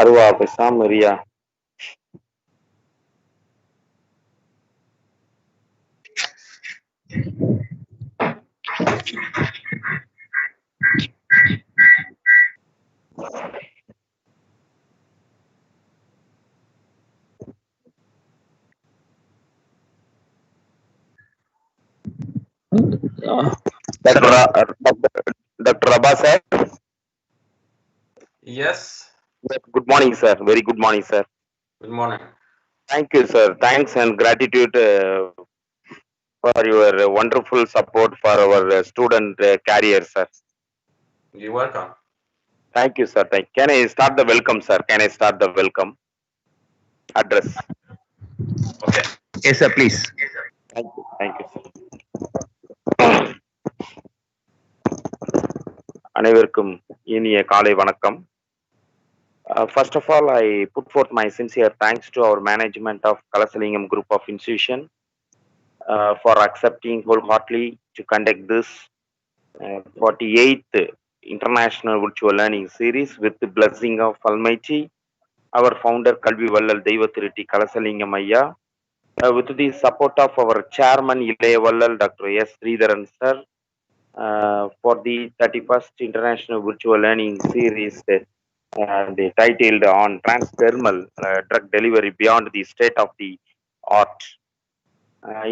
Arwa பேசாம Maria. Dr. Rabah sir. Yes. Good morning, sir. Very good morning, sir. Good morning. Thank you, sir. Thanks and gratitude for your wonderful support for our student career, sir. You're welcome. Thank you, sir. Can I start the welcome, sir? Can I start the welcome address? Okay. Yes, sir, please. Thank you. Thank you, sir. அனைவருக்கும் இனிய காலை வணக்கம். First of all, I put forth my sincere thanks to our management of Kalasalingam Group of Institution for accepting wholeheartedly to conduct this 48th International Virtual Learning Series with the blessing of Almighty, our founder Kalvi Vallal Deivathiriti Kalasalingam Ayya, with the support of our chairman Ilaya Vallal Dr. S. Sridharan sir, for the 31st International Virtual Learning Series titled on Transdermal Drug Delivery Beyond the State of the Art,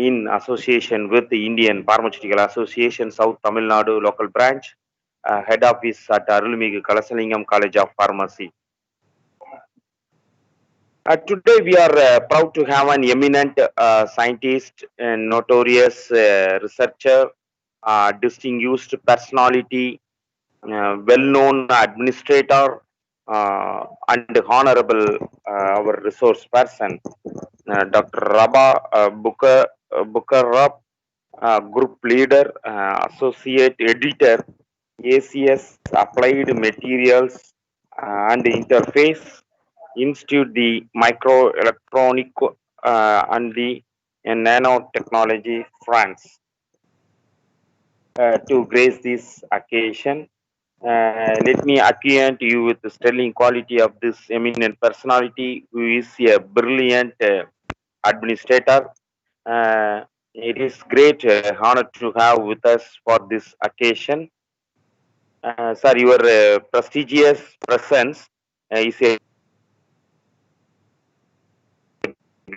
in association with the Indian Pharmaceutical Association, South Tamil Nadu local branch, head office at Arulmigu Kalasalingam College of Pharmacy. Today we are proud to have an eminent scientist and notorious researcher, distinguished personality, well-known administrator, and honorable our resource person, Dr. Rabah Boukherroub, group leader, associate editor, ACS Applied Materials and Interface Institute, the Microélectronique and the Nanotechnologie, France, to grace this occasion. Let me acquaint you with the sterling quality of this eminent personality, who is a brilliant administrator. It is great honor to have with us for this occasion. Sir, your prestigious presence is a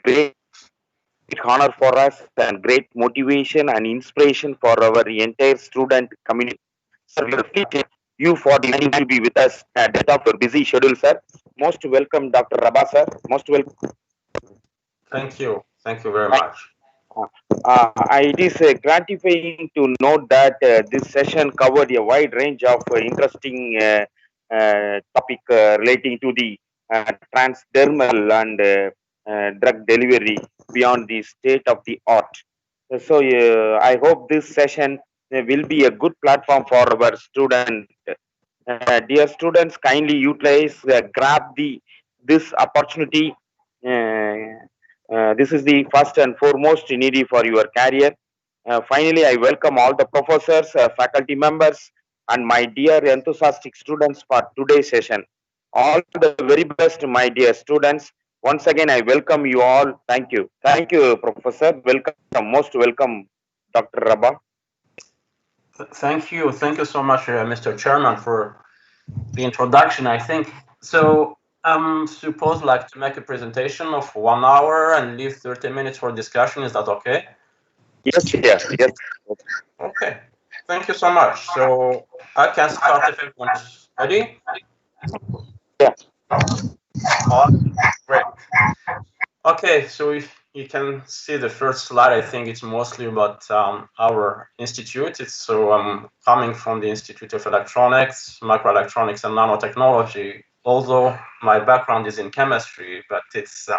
great honor for us and great motivation and inspiration for our entire student community. Sir, we appreciate you for deciding to be with us at the top of your busy schedule, sir. Most welcome, Dr. Rabah, sir. Most welcome. Thank you. Thank you very much. It is gratifying to note that this session covered a wide range of interesting topic relating to the transdermal and drug delivery beyond the state of the art. So I hope this session will be a good platform for our student. Dear students, kindly utilize, grab this opportunity. This is the first and foremost needy for your career. Finally, I welcome all the professors, faculty members, and my dear enthusiastic students for today's session. All the very best, my dear students. Once again, I welcome you all. Thank you. Thank you, Professor. Welcome. Most welcome, Dr. Rabah. Thank you. Thank you so much, Mr. Chairman, for the introduction. I think so. I'm supposed to make a presentation of 1 hour and leave 30 minutes for discussion. Is that okay? Yes, yes, yes. Okay. Thank you so much. So I can start if everyone's ready. Yeah. Great. Okay, so if you can see the first slide, I think it's mostly about our institute. So I'm coming from the Institute of Electronics, Microelectronics, and Nanotechnology. Although my background is in chemistry, but it's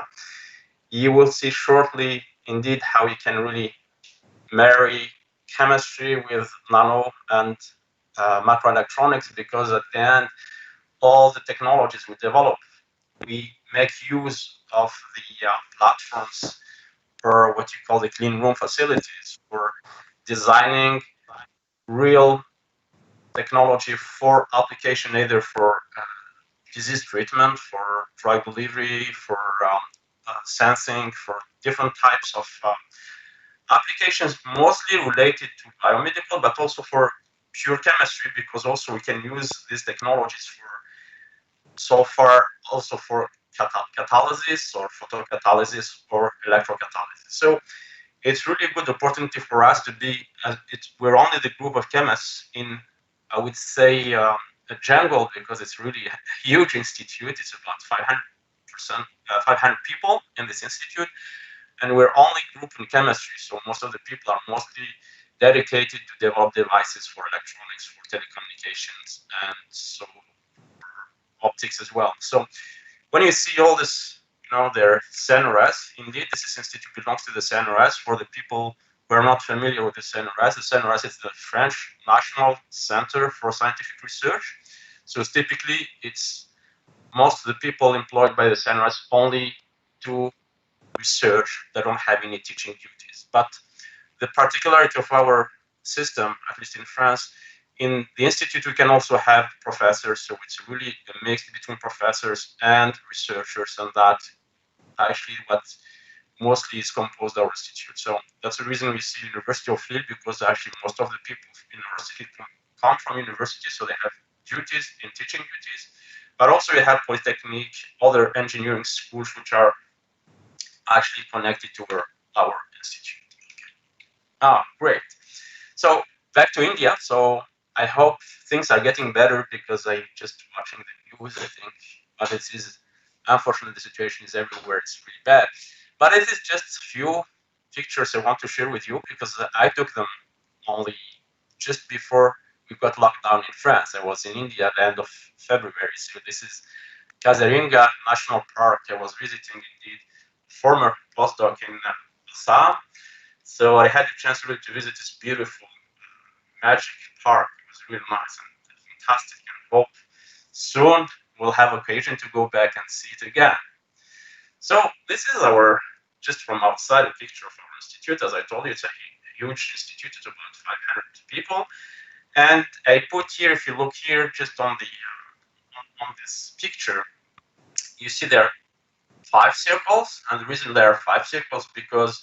you will see shortly, indeed, how you can really marry chemistry with nano and microelectronics, because at the end, all the technologies we develop, we make use of the platforms for what you call the clean room facilities, for designing real technology for application, either for disease treatment, for drug delivery, for sensing, for different types of applications, mostly related to biomedical, but also for pure chemistry, because also we can use these technologies for so far also for catalysis or photocatalysis or electrocatalysis. So it's really a good opportunity for us to be, we're only the group of chemists in, I would say, a jungle, because it's really a huge institute. It's about 500 people in this institute, and we're only group in chemistry. So most of the people are mostly dedicated to develop devices for electronics, for telecommunications, and so optics as well. So when you see all this, their CNRS, indeed, this institute belongs to the CNRS. For the people who are not familiar with the CNRS is the French National Center for Scientific Research. So typically, it's most of the people employed by the CNRS only do research. They don't have any teaching duties. But the particularity of our system, at least in France, in the institute, we can also have professors. So it's really a mix between professors and researchers, and that actually what mostly is composed our institute. So that's the reason we see University of Lille, because actually most of the people in university come from university, so they have duties in teaching duties. But also we have Polytechnique, other engineering schools which are actually connected to our institute. Great. So back to India. So I hope things are getting better, because I just watching the news, I think, but it is unfortunately the situation is everywhere. It's really bad. But it is just a few pictures I want to share with you, because I took them only just before we got locked down in France. I was in India at the end of February. So this is Kaziranga National Park. I was visiting indeed former postdoc in Assam. So I had the chance really to visit this beautiful magic park. It was really nice and fantastic, and hope soon we'll have occasion to go back and see it again. So this is just from outside, a picture of our institute. As I told you, it's a huge institute. It's about 500 people. And I put here, if you look here, just on this picture, you see there are 5 circles. And the reason there are 5 circles, because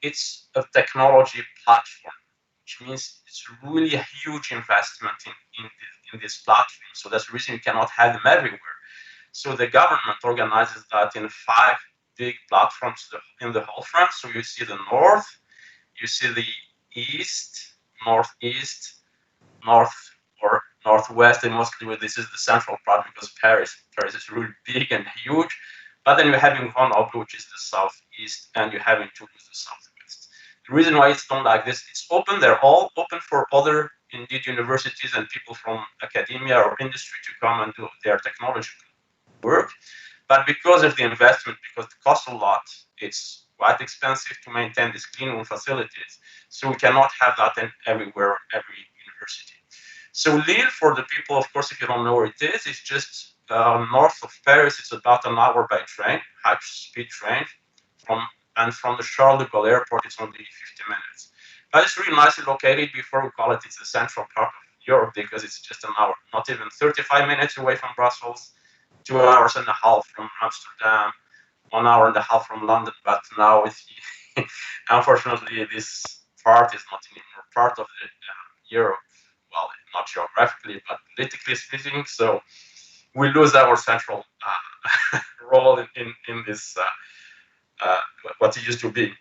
it's a technology platform, which means it's really a huge investment in this platform. So that's the reason you cannot have them everywhere. So the government organizes that in 5 big platforms in the whole France. So you see the north, you see the east, northeast, north or northwest, and mostly this is the central part, because Paris is really big and huge. But then you're having Grenoble, which is the southeast, and you're having Toulouse, the southwest. The reason why it's done like this, it's open. They're all open for other, indeed, universities and people from academia or industry to come and do their technological work. But because of the investment, because it costs a lot, it's quite expensive to maintain these clean room facilities. So we cannot have that everywhere, every university. So Lille, for the people, of course, if you don't know where it is, it's just north of Paris. It's about an hour by train, high-speed train. From the Charles de Gaulle airport, it's only 50 minutes. But it's really nicely located. Before we call it, it's the central part of Europe, because it's just an hour, not even 35 minutes away from Brussels, 2 hours and a half from Amsterdam, 1 hour and a half from London. But now, unfortunately, this part is not anymore part of Europe. Well, not geographically, but politically speaking. So we lose our central role in this, what it used to be.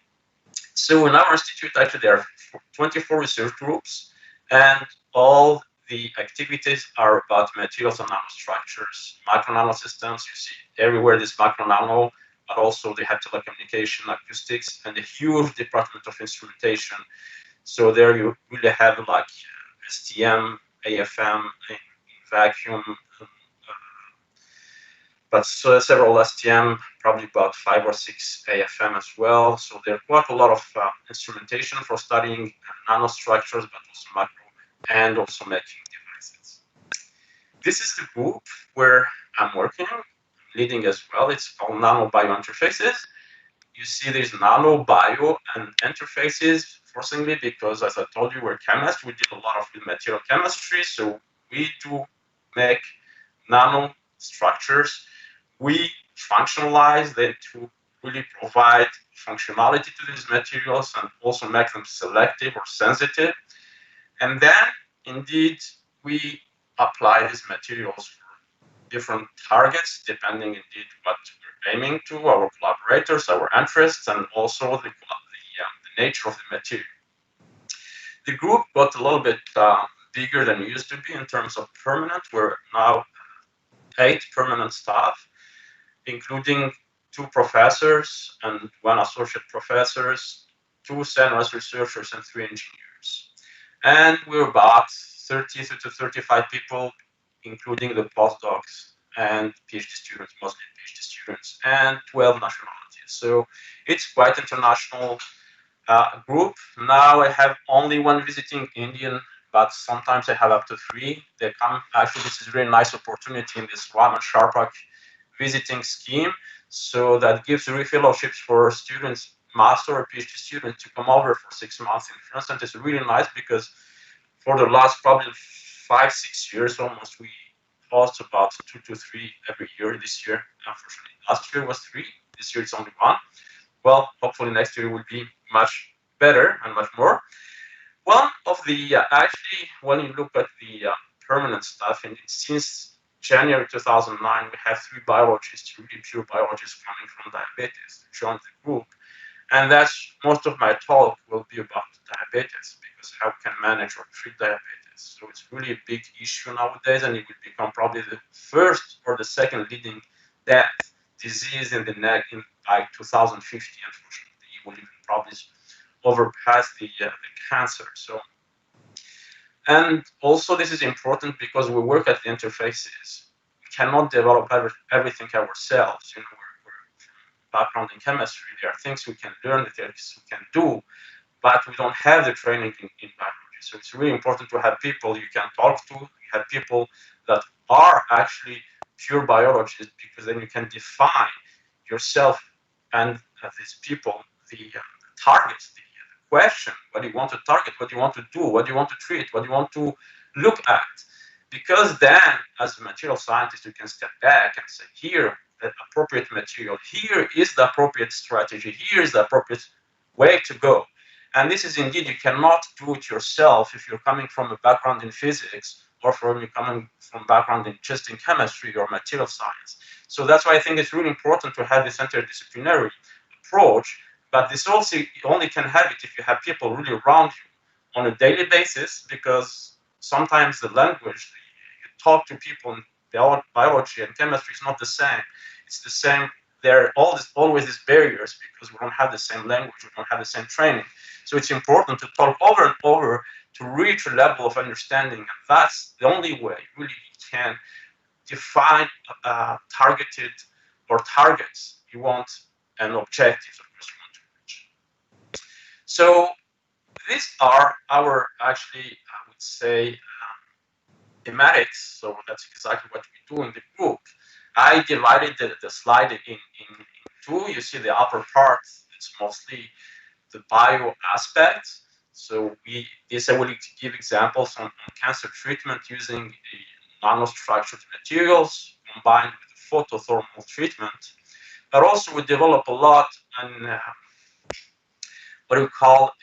So in our institute, actually, there are 24 research groups, and all the activities are about materials and nanostructures, micro nanosystems. You see everywhere this micro nano, but also they have telecommunication, acoustics, and a huge department of instrumentation. So there you really have like STM, AFM, vacuum, but several STM, probably about 5 or 6 AFM as well. So there are quite a lot of instrumentation for studying nanostructures, but also macro, and also making devices. This is the group where I'm working, leading as well. It's called Nano Bio Interfaces. You see these nano bio and interfaces, forcingly, because as I told you, we're chemists. We did a lot of material chemistry, so we do make nano structures. We functionalize them to really provide functionality to these materials and also make them selective or sensitive. And then, indeed, we apply these materials for different targets, depending indeed what we're aiming to, our collaborators, our interests, and also the nature of the material. The group got a little bit bigger than it used to be in terms of permanent. We're now 8 permanent staff, including 2 professors and 1 associate professors, 2 senior researchers, and 3 engineers. And we're about 30 to 35 people, including the postdocs and PhD students, mostly PhD students, and 12 nationalities. So it's quite international group. Now I have only 1 visiting Indian, but sometimes I have up to 3. They come, actually this is a really nice opportunity in this Raman Sharpak visiting scheme. So that gives refellowships for students, master or PhD students, to come over for 6 months in France. And it's really nice because for the last probably 5-6 years almost, we host about 2 to 3 every year. This year, unfortunately, last year was 3. This year it's only 1. Well, hopefully next year will be much better and much more. One of the, actually, when you look at the permanent stuff, and since January 2009, we have 3 biologists, really pure biologists coming from diabetes to join the group. And that's most of my talk will be about diabetes, because how we can manage or treat diabetes. So it's really a big issue nowadays, and it will become probably the first or the second leading death disease in the neck by 2050. Unfortunately, it will even probably overpass the cancer. So, and also this is important because we work at the interfaces. We cannot develop everything ourselves. You know, we're background in chemistry. There are things we can learn, there are things we can do, but we don't have the training in biology. So it's really important to have people you can talk to. You have people that are actually pure biologists, because then you can define yourself and these people the targets, the question, what do you want to target, what do you want to do, what do you want to treat, what do you want to look at. Because then, as a material scientist, you can step back and say, here, the appropriate material, here is the appropriate strategy, here is the appropriate way to go. And this is indeed, you cannot do it yourself if you're coming from a background in physics, or from you coming from background in just in chemistry or material science. So that's why I think it's really important to have this interdisciplinary approach. But this also, you only can have it if you have people really around you on a daily basis, because sometimes the language you talk to people in biology and chemistry is not the same. It's the same. There are always these barriers because we don't have the same language, we don't have the same training. So it's important to talk over and over to reach a level of understanding, and that's the only way really you can define targeted or targets you want and objectives, of course, you want to reach. So these are our, actually, I would say, thematics. So that's exactly what we do in the group. I divided the slide in 2. You see the upper part, it's mostly the bio aspect. So I will give examples on cancer treatment using the nanostructured materials combined with the photothermal treatment. But also we develop a lot on what we call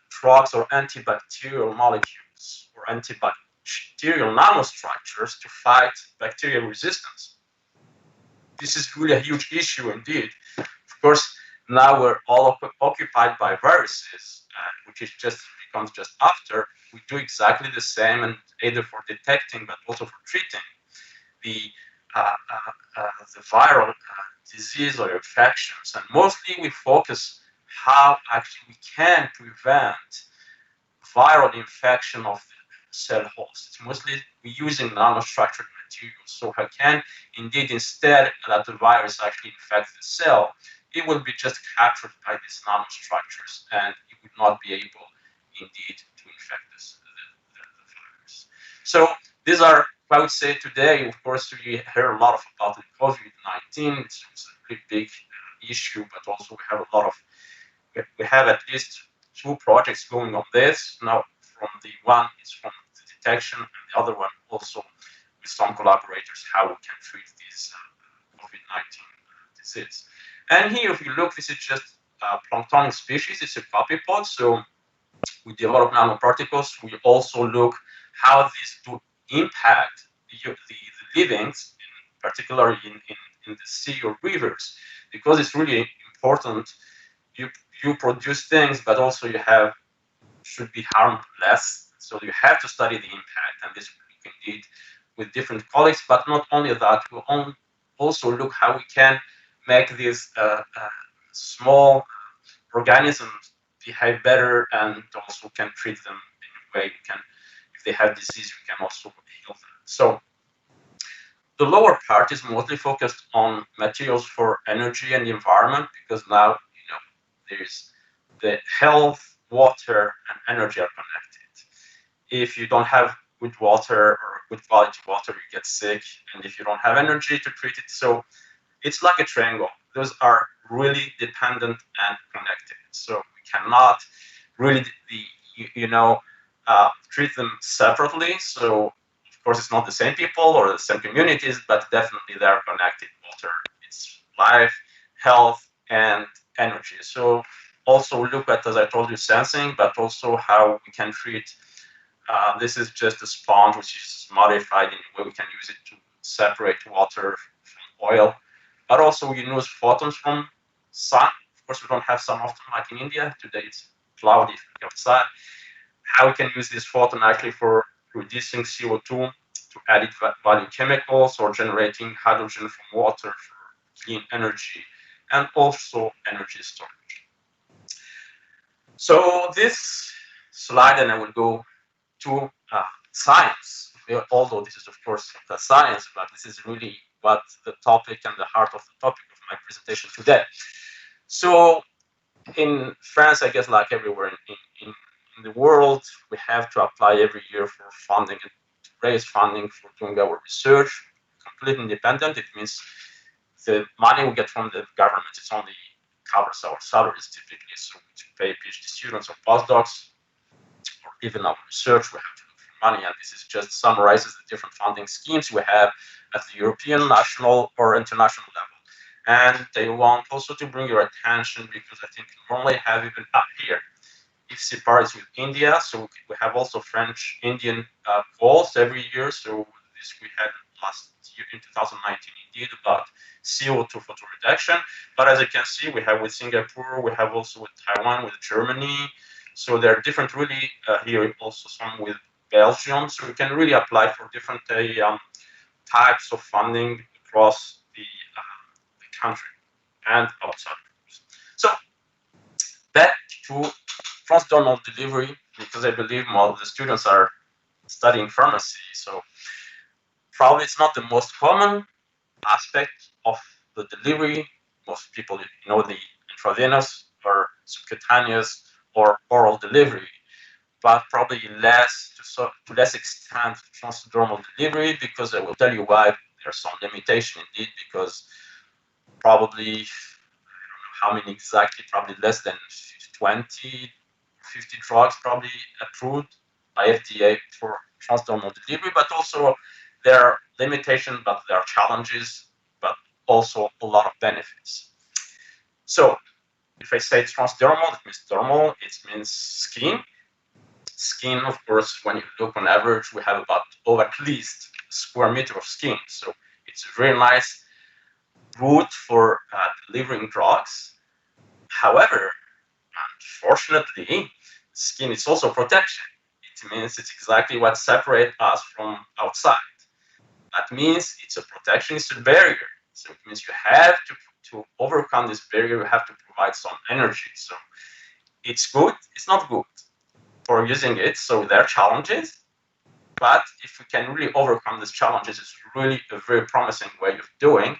drugs or antibacterial molecules or antibacterial nanostructures to fight bacterial resistance. This is really a huge issue indeed. Of course, now we're all occupied by viruses, which is becomes just after. We do exactly the same, and either for detecting but also for treating the viral disease or infections. And mostly we focus how actually we can prevent viral infection of the cell host. It's mostly we're using nanostructured materials. So I can indeed, instead that the virus actually infects the cell, it will be just captured by these nanostructures, and it would not be able indeed to infect the virus. So these are, I would say today, of course, we hear a lot about the COVID-19. It's a really big issue, but also we have at least 2 projects going on this. Now, from the one is from the detection, and the other one also with some collaborators how we can treat this COVID-19 disease. And here, if you look, this is just a planktonic species. It's a copypod. So we develop nanoparticles. We also look how these do impact the livings, particularly in the sea or rivers, because it's really important. You produce things, but also you should be harmed less. So you have to study the impact, and this we can do with different colleagues. But not only that, we also look how we can make these small organisms behave better, and also can treat them in a way we can. If they have disease, we can also heal them. So the lower part is mostly focused on materials for energy and the environment, because now there's the health, water, and energy are connected. If you don't have good water or good quality water, you get sick, and if you don't have energy to treat it, so it's like a triangle. Those are really dependent and connected. So we cannot really, treat them separately. So of course, it's not the same people or the same communities, but definitely they are connected. Water, it's life, health, and energy. So also look at, as I told you, sensing, but also how we can treat. This is just a sponge which is modified in a way we can use it to separate water from oil. But also we use photons from sun. Of course, we don't have sun often like in India. Today it's cloudy outside. How we can use this photon actually for reducing CO2 to added value chemicals or generating hydrogen from water for clean energy and also energy storage. So this slide, and I will go to science, although this is of course the science, but this is really what the topic and the heart of the topic of my presentation today. So in France, I guess like everywhere in the world, we have to apply every year for funding and to raise funding for doing our research, completely independent. It means the money we get from the government, it's only covers our salaries typically. So to pay PhD students or postdocs, or even our research, we have to look for money. And this is just summarizes the different funding schemes we have at the European, national, or international level. And they want also to bring your attention, because I think we normally have even up here, if separates with India. So we have also French-Indian goals every year. So this we had last year in 2019 indeed about CO2 photo reduction. But as you can see, we have with Singapore, we have also with Taiwan, with Germany. So there are different really here also some with Belgium. So we can really apply for different types of funding across the country and outside. So back to transdermal delivery, because I believe more of the students are studying pharmacy. So probably it's not the most common aspect of the delivery. Most people know the intravenous or subcutaneous or oral delivery, but probably less to less extent transdermal delivery, because I will tell you why there's some limitation indeed, because probably, I don't know how many exactly, probably less than 20, 50 drugs probably approved by FDA for transdermal delivery, but also there are limitations, but there are challenges, but also a lot of benefits. So if I say transdermal, it means dermal, it means skin. Skin, of course, when you look on average, we have about at least a square meter of skin. So it's a very nice route for delivering drugs. However, unfortunately, skin is also protection. It means it's exactly what separates us from outside. That means it's a protection, it's a barrier. So it means you have to overcome this barrier, you have to provide some energy. So it's good, it's not good for using it. So there are challenges, but if we can really overcome these challenges, it's really a very promising way of doing,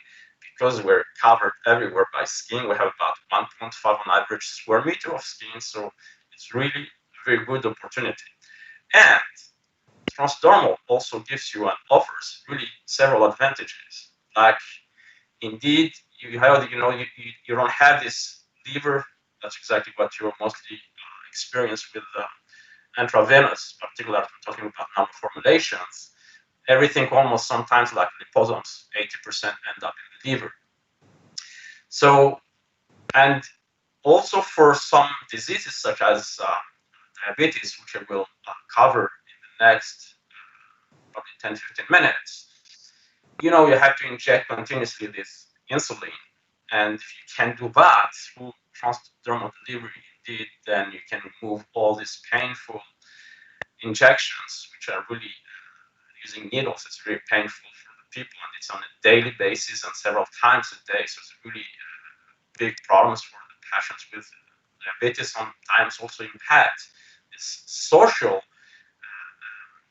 because we're covered everywhere by skin. We have about 1.5 on average square meter of skin. So it's really a very good opportunity. And transdermal also gives you and offers really several advantages. Like, indeed, you don't have this lever. That's exactly what you mostly experience with intravenous, particularly talking about nanoformulations. everything almost sometimes like liposomes, 80% end up in the liver. So, and also for some diseases such as diabetes, which I will cover in the next probably 10-15 minutes, you know, you have to inject continuously this insulin. And if you can do that through transdermal delivery, indeed, then you can remove all these painful injections, which are really using needles. It's very painful for the people, and it's on a daily basis and several times a day. So it's really big problems for the patients with diabetes. Sometimes also impact this social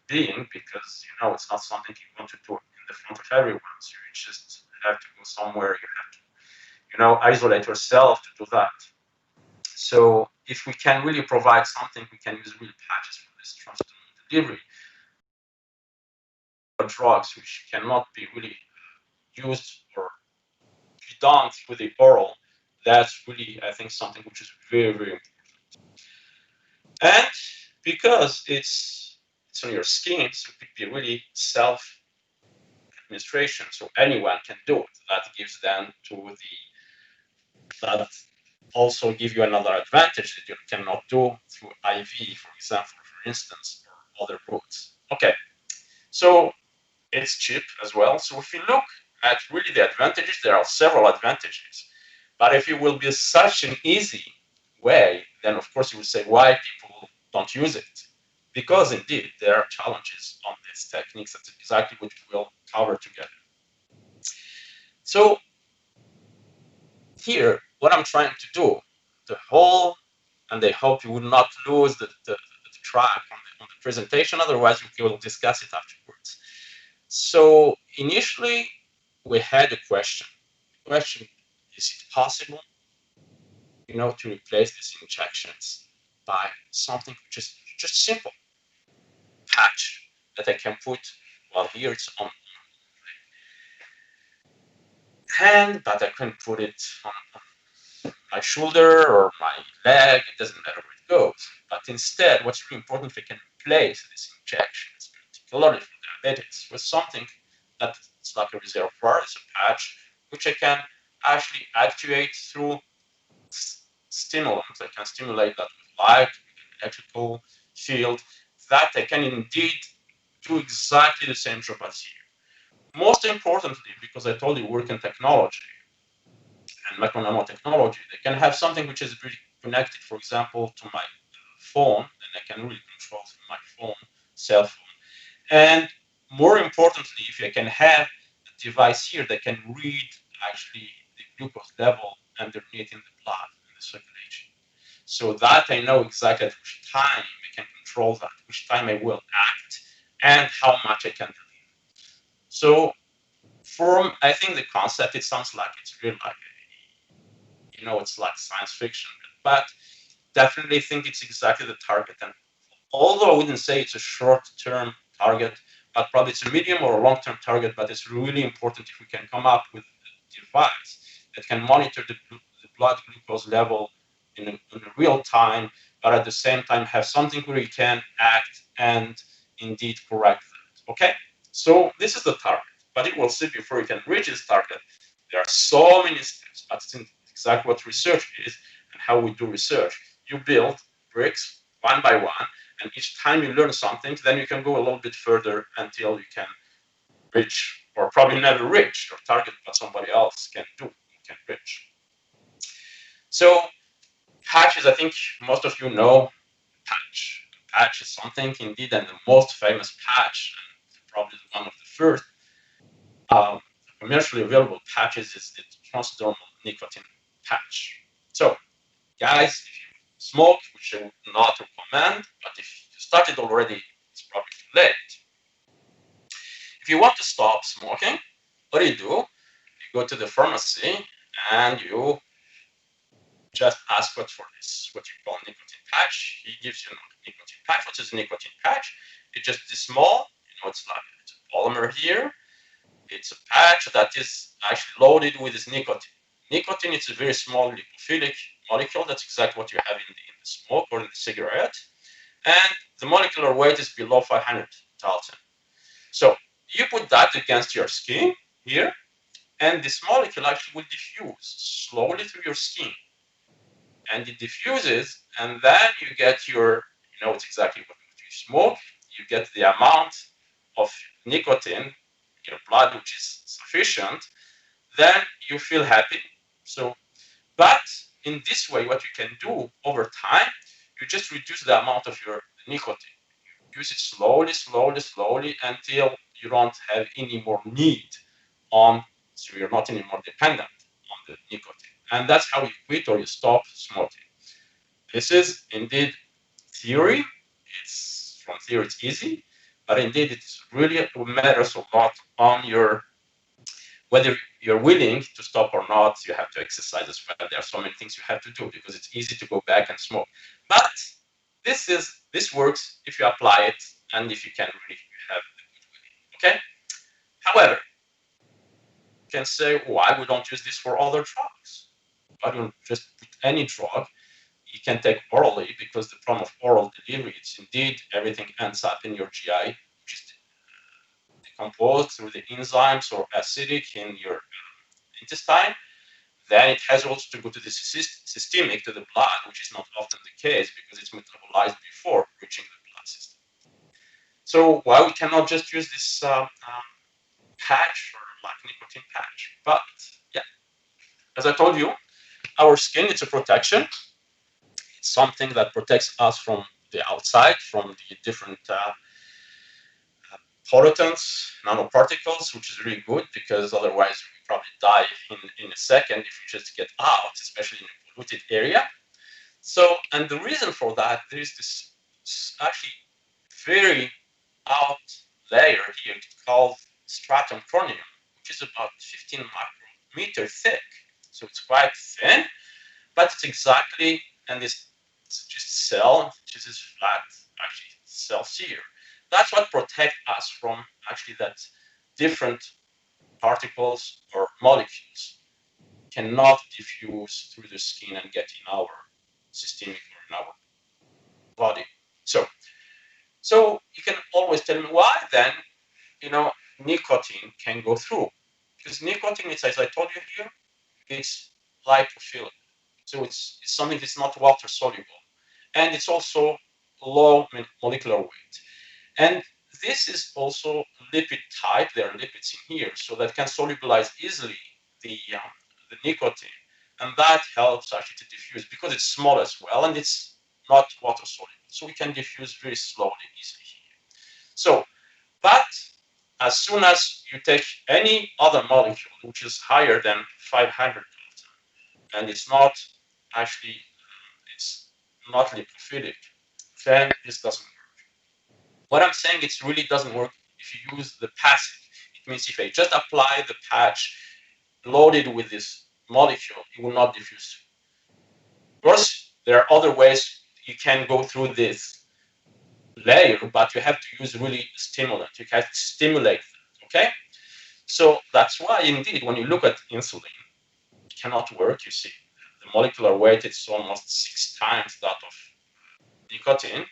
being, because you know it's not something you want to do in the front of everyone. So you just have to go somewhere. You have to, you know, isolate yourself to do that. So if we can really provide something, we can use real patches for this transdermal delivery. Drugs which cannot be really used or be done with the oral, that's really, I think, something which is very, very important. And because it's on your skin, so it could be really self-administration, so anyone can do it. That gives them to that also give you another advantage that you cannot do through IV, for example, for instance, or other routes. Okay, so it's cheap as well. So if you look at really the advantages, there are several advantages. But if it will be such an easy way, then of course you will say why people don't use it. Because indeed there are challenges on these techniques. That's exactly what we'll cover together. So here, what I'm trying to do, and I hope you will not lose the track on the presentation, otherwise we will discuss it afterwards. So initially, we had a question. The question, is it possible, you know, to replace these injections by something which is just simple patch that I can put, well, here it's on hand, but I can put it on my shoulder or my leg, it doesn't matter where it goes. But instead, what's really important, we can replace these injections, particularly for diabetics, with something that's like a reservoir, it's a patch, which I can actually actuate through stimulants. I can stimulate that with light, with an electrical field, that I can indeed do exactly the same job as here. Most importantly, because I told you work in technology and micro nanotechnology, they can have something which is really connected, for example, to my phone, and I can really control through my phone, cell phone. And more importantly, if I can have a device here that can read actually the glucose level underneath in the blood, in the circulation. So that I know exactly at which time I can control that, which time I will act, and how much I can deliver. So I think the concept, it sounds like it's really like, you know, it's like science fiction, but definitely think it's exactly the target. And although I wouldn't say it's a short-term target, but probably it's a medium or a long-term target, but it's really important if we can come up with a device that can monitor the blood glucose level in real time, but at the same time have something where you can act and indeed correct that. Okay, so this is the target, but you will see before you can reach this target, there are so many steps, but it's exactly what research is and how we do research. You build bricks one by one, and each time you learn something, then you can go a little bit further until you can reach, or probably never reach, your target, but somebody else can do, can reach. So patches, I think most of you know patch. Patch is something indeed, and the most famous patch, and probably one of the first commercially available patches, is the transdermal nicotine patch. So, guys, if you smoke, which I would not recommend, but if you started already, it's probably too late. If you want to stop smoking, what do? You go to the pharmacy and you just ask what for this, what you call nicotine patch. He gives you a nicotine patch. What is a nicotine patch? It's just this small, you know, it's like it's a polymer here. It's a patch that is actually loaded with this nicotine. Nicotine is a very small lipophilic molecule. That's exactly what you have in the smoke or in the cigarette. And the molecular weight is below 500 Dalton. So you put that against your skin here, and this molecule actually will diffuse slowly through your skin. And it diffuses, and then you get your, it's exactly what you smoke, you get the amount of nicotine in your blood, which is sufficient, then you feel happy. So, but in this way, what you can do over time, you just reduce the amount of your nicotine. You use it slowly, slowly, slowly until you don't have any more need on, so you're not any more dependent on the nicotine. And that's how you quit or you stop smoking. This is indeed theory. It's from theory, it's easy, but indeed it really matters a lot on your whether you're willing to stop or not. You have to exercise as well. There are so many things you have to do because it's easy to go back and smoke. But this works if you apply it and if you can really have the good willing. Okay. However, you can say, why we don't use this for other drugs? Why don't just put any drug? You can take orally because the problem of oral delivery is indeed everything ends up in your GI, which is decomposed through the enzymes or acidic in your intestine. Then it has also to go to the systemic, to the blood, which is not often the case because it's metabolized before reaching the blood system. So why we cannot just use this patch or like nicotine patch? But yeah, as I told you, our skin, it's a protection. It's something that protects us from the outside, from the different pollutants, nanoparticles, which is really good because otherwise we probably die in a second if we just get out, especially in a polluted area. So, and the reason for that, there is this actually very out layer here called stratum chromium, which is about 15 micrometer thick. So it's quite thin, but it's exactly, and it's just cell, which is flat, actually cells here. That's what protects us from actually that different particles or molecules cannot diffuse through the skin and get in our systemic or in our body. So you can always tell me why then, nicotine can go through. Because nicotine, it's, as I told you here, it's lipophilic. So it's something that's not water soluble. And it's also low molecular weight. And this is also lipid type. There are lipids in here, so that can solubilize easily the nicotine. And that helps actually to diffuse because it's small as well and it's not water soluble. So we can diffuse very slowly, easily here. So, but as soon as you take any other molecule which is higher than 500 and it's not actually, it's not lipophilic, then this doesn't work. What I'm saying, it really doesn't work if you use the passive. It means if I just apply the patch loaded with this molecule, it will not diffuse. Of course, there are other ways you can go through this layer, but you have to use really stimulant. You have to stimulate them, okay? So that's why, indeed, when you look at insulin, it cannot work. You see, the molecular weight is almost 6 times that of nicotine.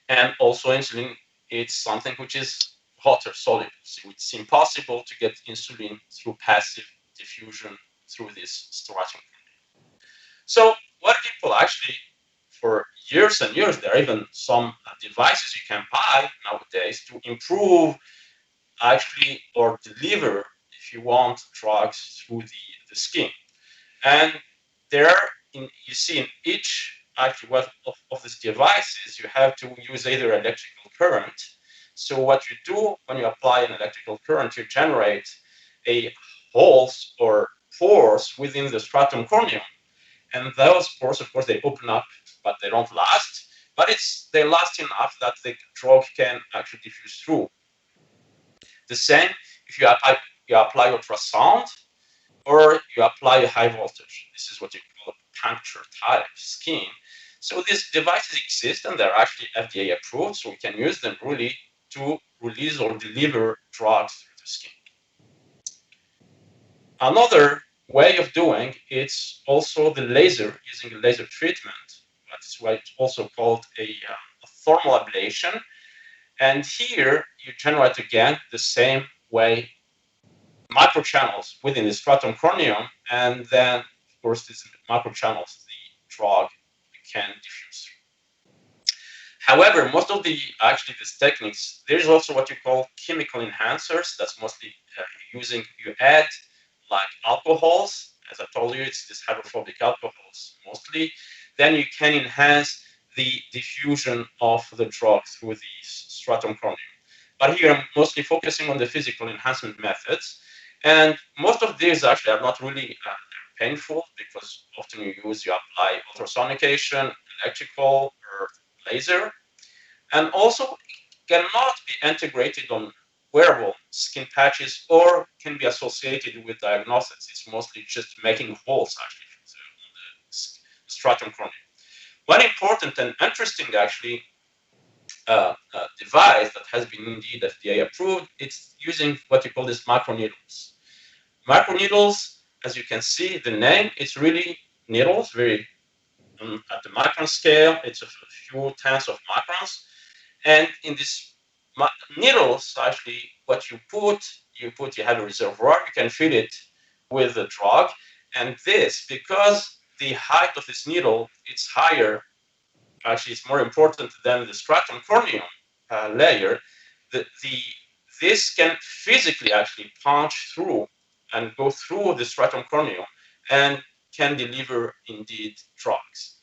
And also insulin, it's something which is water soluble. So it's impossible to get insulin through passive diffusion through this stratum. So what people actually, for years and years, there are even some devices you can buy nowadays to improve actually or deliver, if you want, drugs through the skin. And there, you see in each actually of these devices, you have to use either electrical current. So what you do when you apply an electrical current, you generate a holes or pores within the stratum corneum. And those pores, of course, they open up, but they don't last. But they last enough that the drug can actually diffuse through. The same if you apply ultrasound or you apply a high voltage. This is what you call a puncture type skin. So these devices exist and they're actually FDA approved, so we can use them really to release or deliver drugs through the skin. Another way of doing it's also the laser, using a laser treatment. That's why it's also called a thermal ablation. And here you generate again the same way microchannels within the stratum chromium, and then of course these microchannels the drug can diffuse. However, most of the actually these techniques, there's also what you call chemical enhancers. That's mostly using, you add like alcohols. As I told you, it's this hydrophobic alcohols mostly. Then you can enhance the diffusion of the drug through the stratum chromium. But here I'm mostly focusing on the physical enhancement methods. And most of these actually are not really painful, because often you apply ultrasonication, electrical, or laser, and also cannot be integrated on wearable skin patches or can be associated with diagnosis. It's mostly just making holes actually on the stratum chromium. One important and interesting actually device that has been indeed FDA approved, it's using what you call this microneedles. Microneedles, as you can see, the name, it's really needles, very at the micron scale, it's a few tenths of microns. And in this needles, actually, what you have a reservoir, you can fill it with the drug. And this, because the height of this needle, it's higher, actually it's more important than the stratum corneum layer, this can physically actually punch through and go through the stratum corneum and can deliver indeed drugs.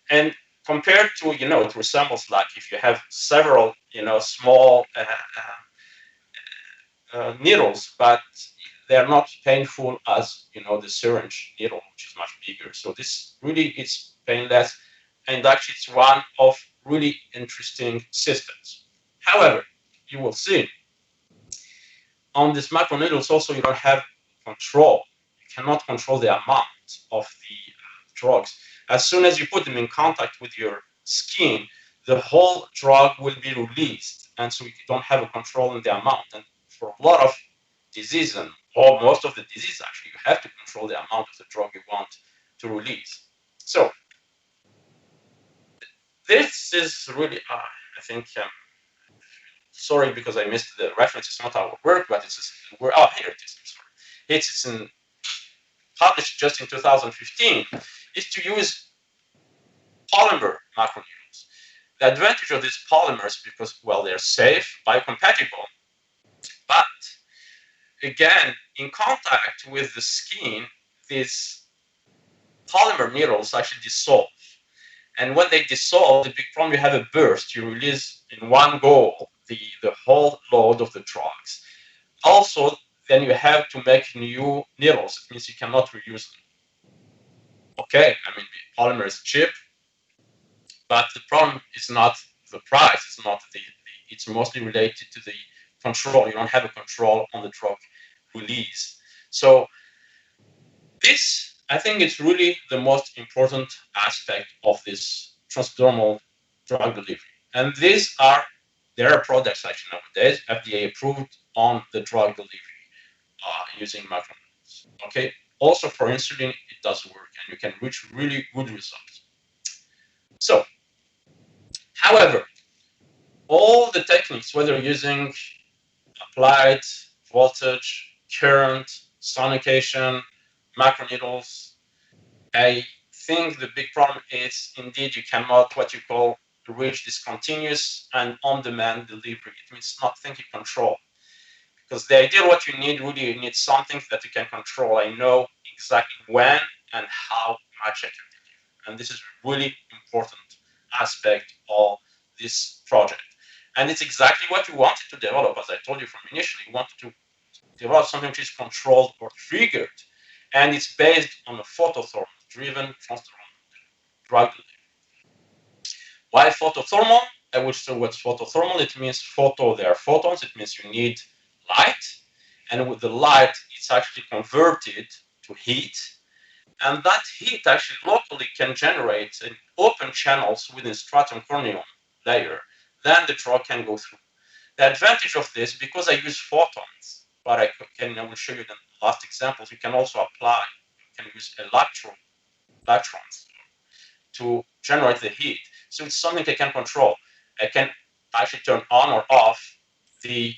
And compared to, it resembles like if you have several, small needles, but they're not painful as, the syringe needle, which is much bigger. So this really is painless, and actually it's one of really interesting systems. However, you will see on these microneedles also you don't have control. You cannot control the amount of the drugs. As soon as you put them in contact with your skin, the whole drug will be released, and so you don't have a control in the amount. And for a lot of disease, and or most of the disease actually, you have to control the amount of the drug you want to release. So this is really, I think, sorry because I missed the reference. It's not our work, but it's here it is. Sorry. It's published just in 2015. Is to use polymer macroneedles. The advantage of these polymers, because, well, they're safe, biocompatible, but again, in contact with the skin, these polymer needles actually dissolve. And when they dissolve, the big problem, you have a burst. You release in one go the whole load of the drugs. Also, then you have to make new needles. It means you cannot reuse them. Okay, I mean, the polymer is cheap, but the problem is not the price. It's not it's mostly related to the control. You don't have a control on the drug release. So this, I think, it's really the most important aspect of this transdermal drug delivery. And there are products actually nowadays FDA approved on the drug delivery using microneedles. Okay. Also for insulin, it does work, and you can reach really good results. So, however, all the techniques, whether using applied voltage, current, sonication, microneedles, I think the big problem is indeed you cannot what you call reach this continuous and on-demand delivery. It means not thinking control. Because the idea what you need, really, you need something that you can control. I know exactly when and how much I can deliver. And this is really important aspect of this project. And it's exactly what you wanted to develop, as I told you from initially. You wanted to develop something which is controlled or triggered. And it's based on a photothermal driven transdermal drug delivery. Why photothermal? I will show what's photothermal. It means photo, there are photons. It means you need light. And with the light, it's actually converted to heat. And that heat actually locally can generate open channels within stratum corneum layer. Then the drug can go through. The advantage of this, because I use photons, but I will show you the last examples, you can also apply, you can use electrons to generate the heat. So it's something I can control. I can actually turn on or off the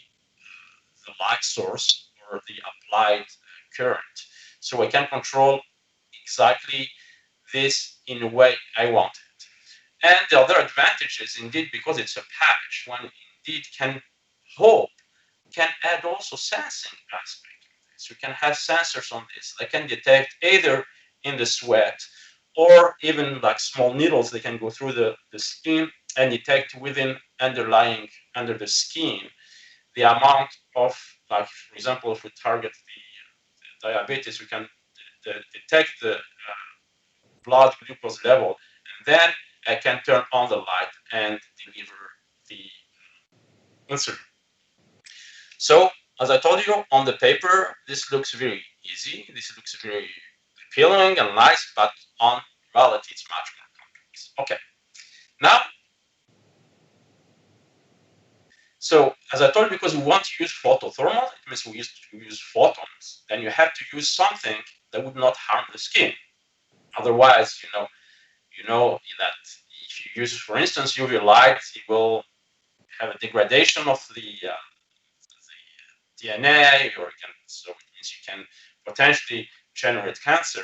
light source or the applied current. So I can control exactly this in a way I want it. And the other advantage is indeed because it's a patch, one indeed can add also sensing aspect. So you can have sensors on this. They can detect either in the sweat or even like small needles, they can go through the skin and detect within underlying under the skin the amount of, like, for example, if we target the diabetes, we can detect the blood glucose level, and then I can turn on the light and deliver the insulin. So, as I told you, on the paper, this looks very easy. This looks very appealing and nice, but on reality, it's much more complex. Okay. Now, so as I told you, because we want to use photothermal, it means we use photons. Then you have to use something that would not harm the skin. Otherwise, you know that if you use, for instance, UV light, it will have a degradation of the DNA, so it means you can potentially generate cancer.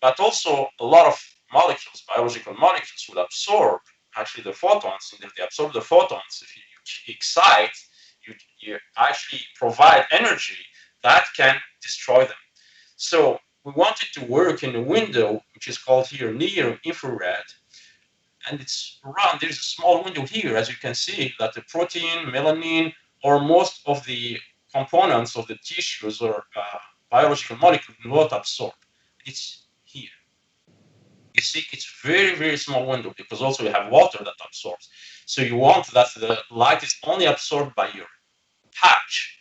But also, a lot of molecules, biological molecules, will absorb actually the photons. And if they absorb the photons, if you excite, you actually provide energy that can destroy them. So we want it to work in a window which is called here near infrared, and it's around. There's a small window here, as you can see, that the protein, melanin, or most of the components of the tissues or biological molecules will not absorb. It's here. You see, it's very, very small window because also you have water that absorbs. So you want that the light is only absorbed by your patch,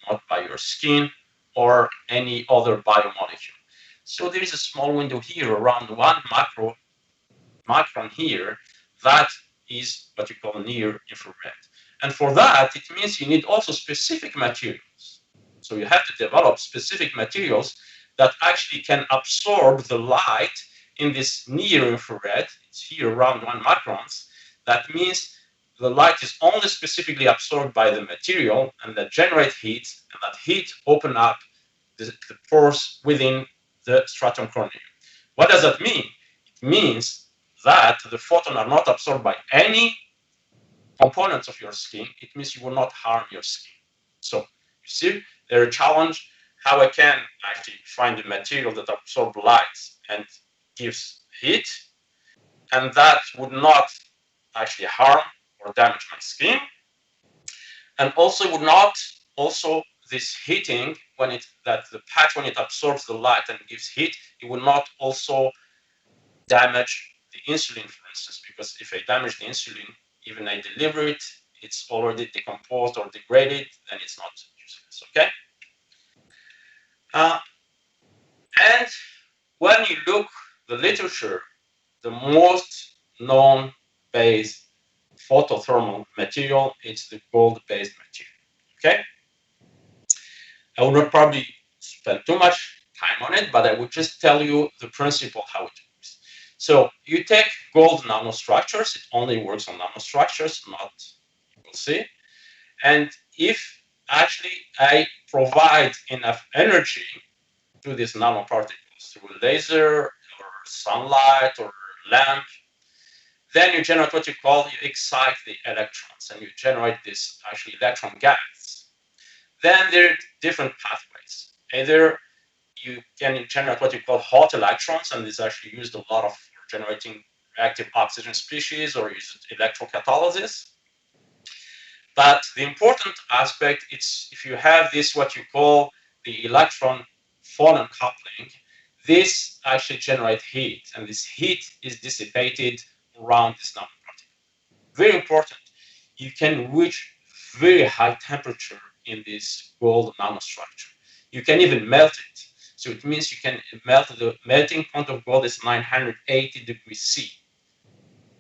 not by your skin or any other biomolecule. So there is a small window here around 1 micron here. That is what you call near infrared. And for that, it means you need also specific materials. So you have to develop specific materials that actually can absorb the light in this near infrared. It's here around 1 microns. That means the light is only specifically absorbed by the material and that generate heat, and that heat open up the pores within the stratum corneum. What does that mean? It means that the photons are not absorbed by any components of your skin. It means you will not harm your skin. So you see, there's a challenge how I can actually find a material that absorbs light and gives heat, and that would not actually harm or damage my skin, and also would not also this heating when the patch when it absorbs the light and gives heat, it will not also damage the insulin, for instance, because if I damage the insulin, even I deliver it, it's already decomposed or degraded, then it's not useless. Okay. And when you look the literature, the most known base photothermal material is the gold-based material. Okay. I will not probably spend too much time on it, but I would just tell you the principle how it works. So you take gold nanostructures. It only works on nanostructures, not, you will see. And if actually I provide enough energy to these nanoparticles through laser or sunlight or lamp, then you generate what you excite the electrons, and you generate this actually electron gas. Then there are different pathways. Either you can generate what you call hot electrons, and this is actually used a lot of for generating reactive oxygen species or used electrocatalysis. But the important aspect is if you have this what you call the electron phonon coupling, this actually generates heat, and this heat is dissipated around this nanoparticle. Very important. You can reach very high temperature in this gold nanostructure. You can even melt it. So it means you can melt, the melting point of gold is 980 degrees C.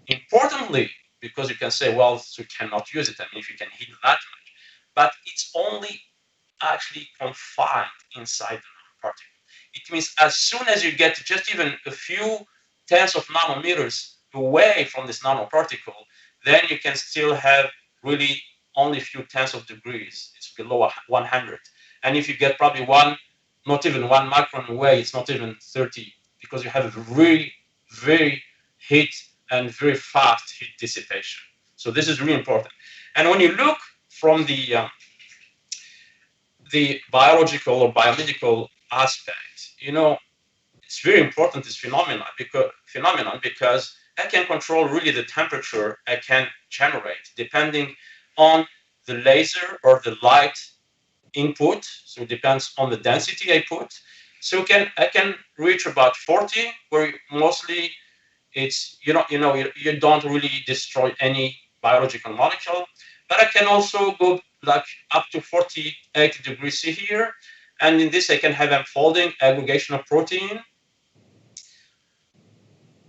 Importantly, because you can say, well, so you cannot use it. I mean, if you can heat that much, but it's only actually confined inside the nanoparticle. It means as soon as you get just even a few tens of nanometers away from this nanoparticle, then you can still have really only a few tenths of degrees. It's below 100. And if you get probably not even 1 micron away, it's not even 30, because you have a really very heat and very fast heat dissipation. So this is really important. And when you look from the biological or biomedical aspect, it's very important, this phenomenon because I can control really the temperature I can generate depending on the laser or the light input. So it depends on the density I put. So I can reach about 40, where mostly it's you don't really destroy any biological molecule. But I can also go like up to 48 degrees C here, and in this I can have unfolding aggregation of protein.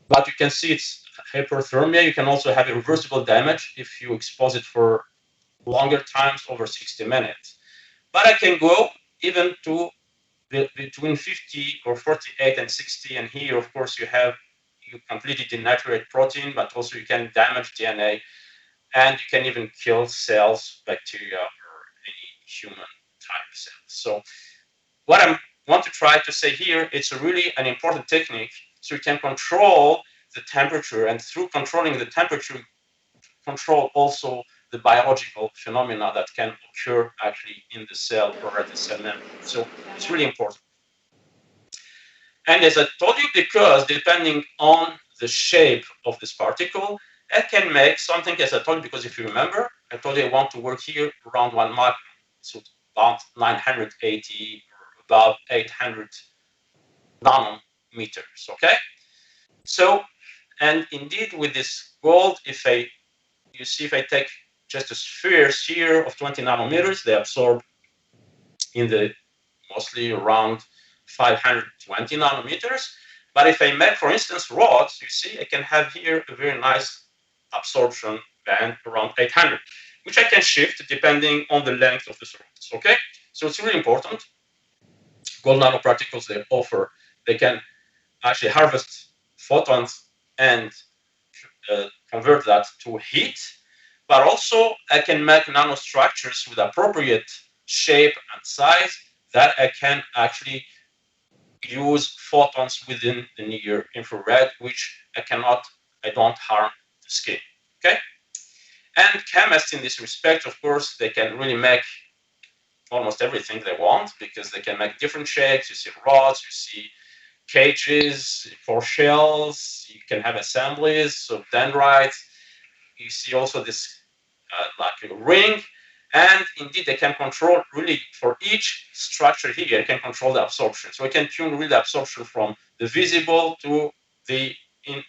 But you can see it's hyperthermia. You can also have irreversible damage if you expose it for longer times, over 60 minutes. But I can go even to between 50 or 48 and 60. And here, of course, you completely denaturate protein, but also you can damage DNA, and you can even kill cells, bacteria, or any human type cells. So what I want to try to say here, it's really an important technique. So you can control the temperature, and through controlling the temperature, control also the biological phenomena that can occur actually in the cell or at the cell membrane. So it's really important. And as I told you, because depending on the shape of this particle, I can make something, as I told you, because if you remember, I told you I want to work here around 1 micron, so about 980 or about 800 nanometers, okay? So, and indeed with this gold, if I take just a sphere here of 20 nanometers, they absorb in the mostly around 520 nanometers. But if I make, for instance, rods, you see, I can have here a very nice absorption band around 800, which I can shift depending on the length of the rods, okay? So it's really important. Gold nanoparticles they can actually harvest photons and convert that to heat, but also I can make nanostructures with appropriate shape and size that I can actually use photons within the near infrared, which I don't harm the skin, okay? And chemists in this respect, of course, they can really make almost everything they want, because they can make different shapes. You see rods, you see cages for shells, you can have assemblies of dendrites. You see also this like a ring, and indeed they can control really for each structure here. I can control the absorption, so I can tune really the absorption from the visible to the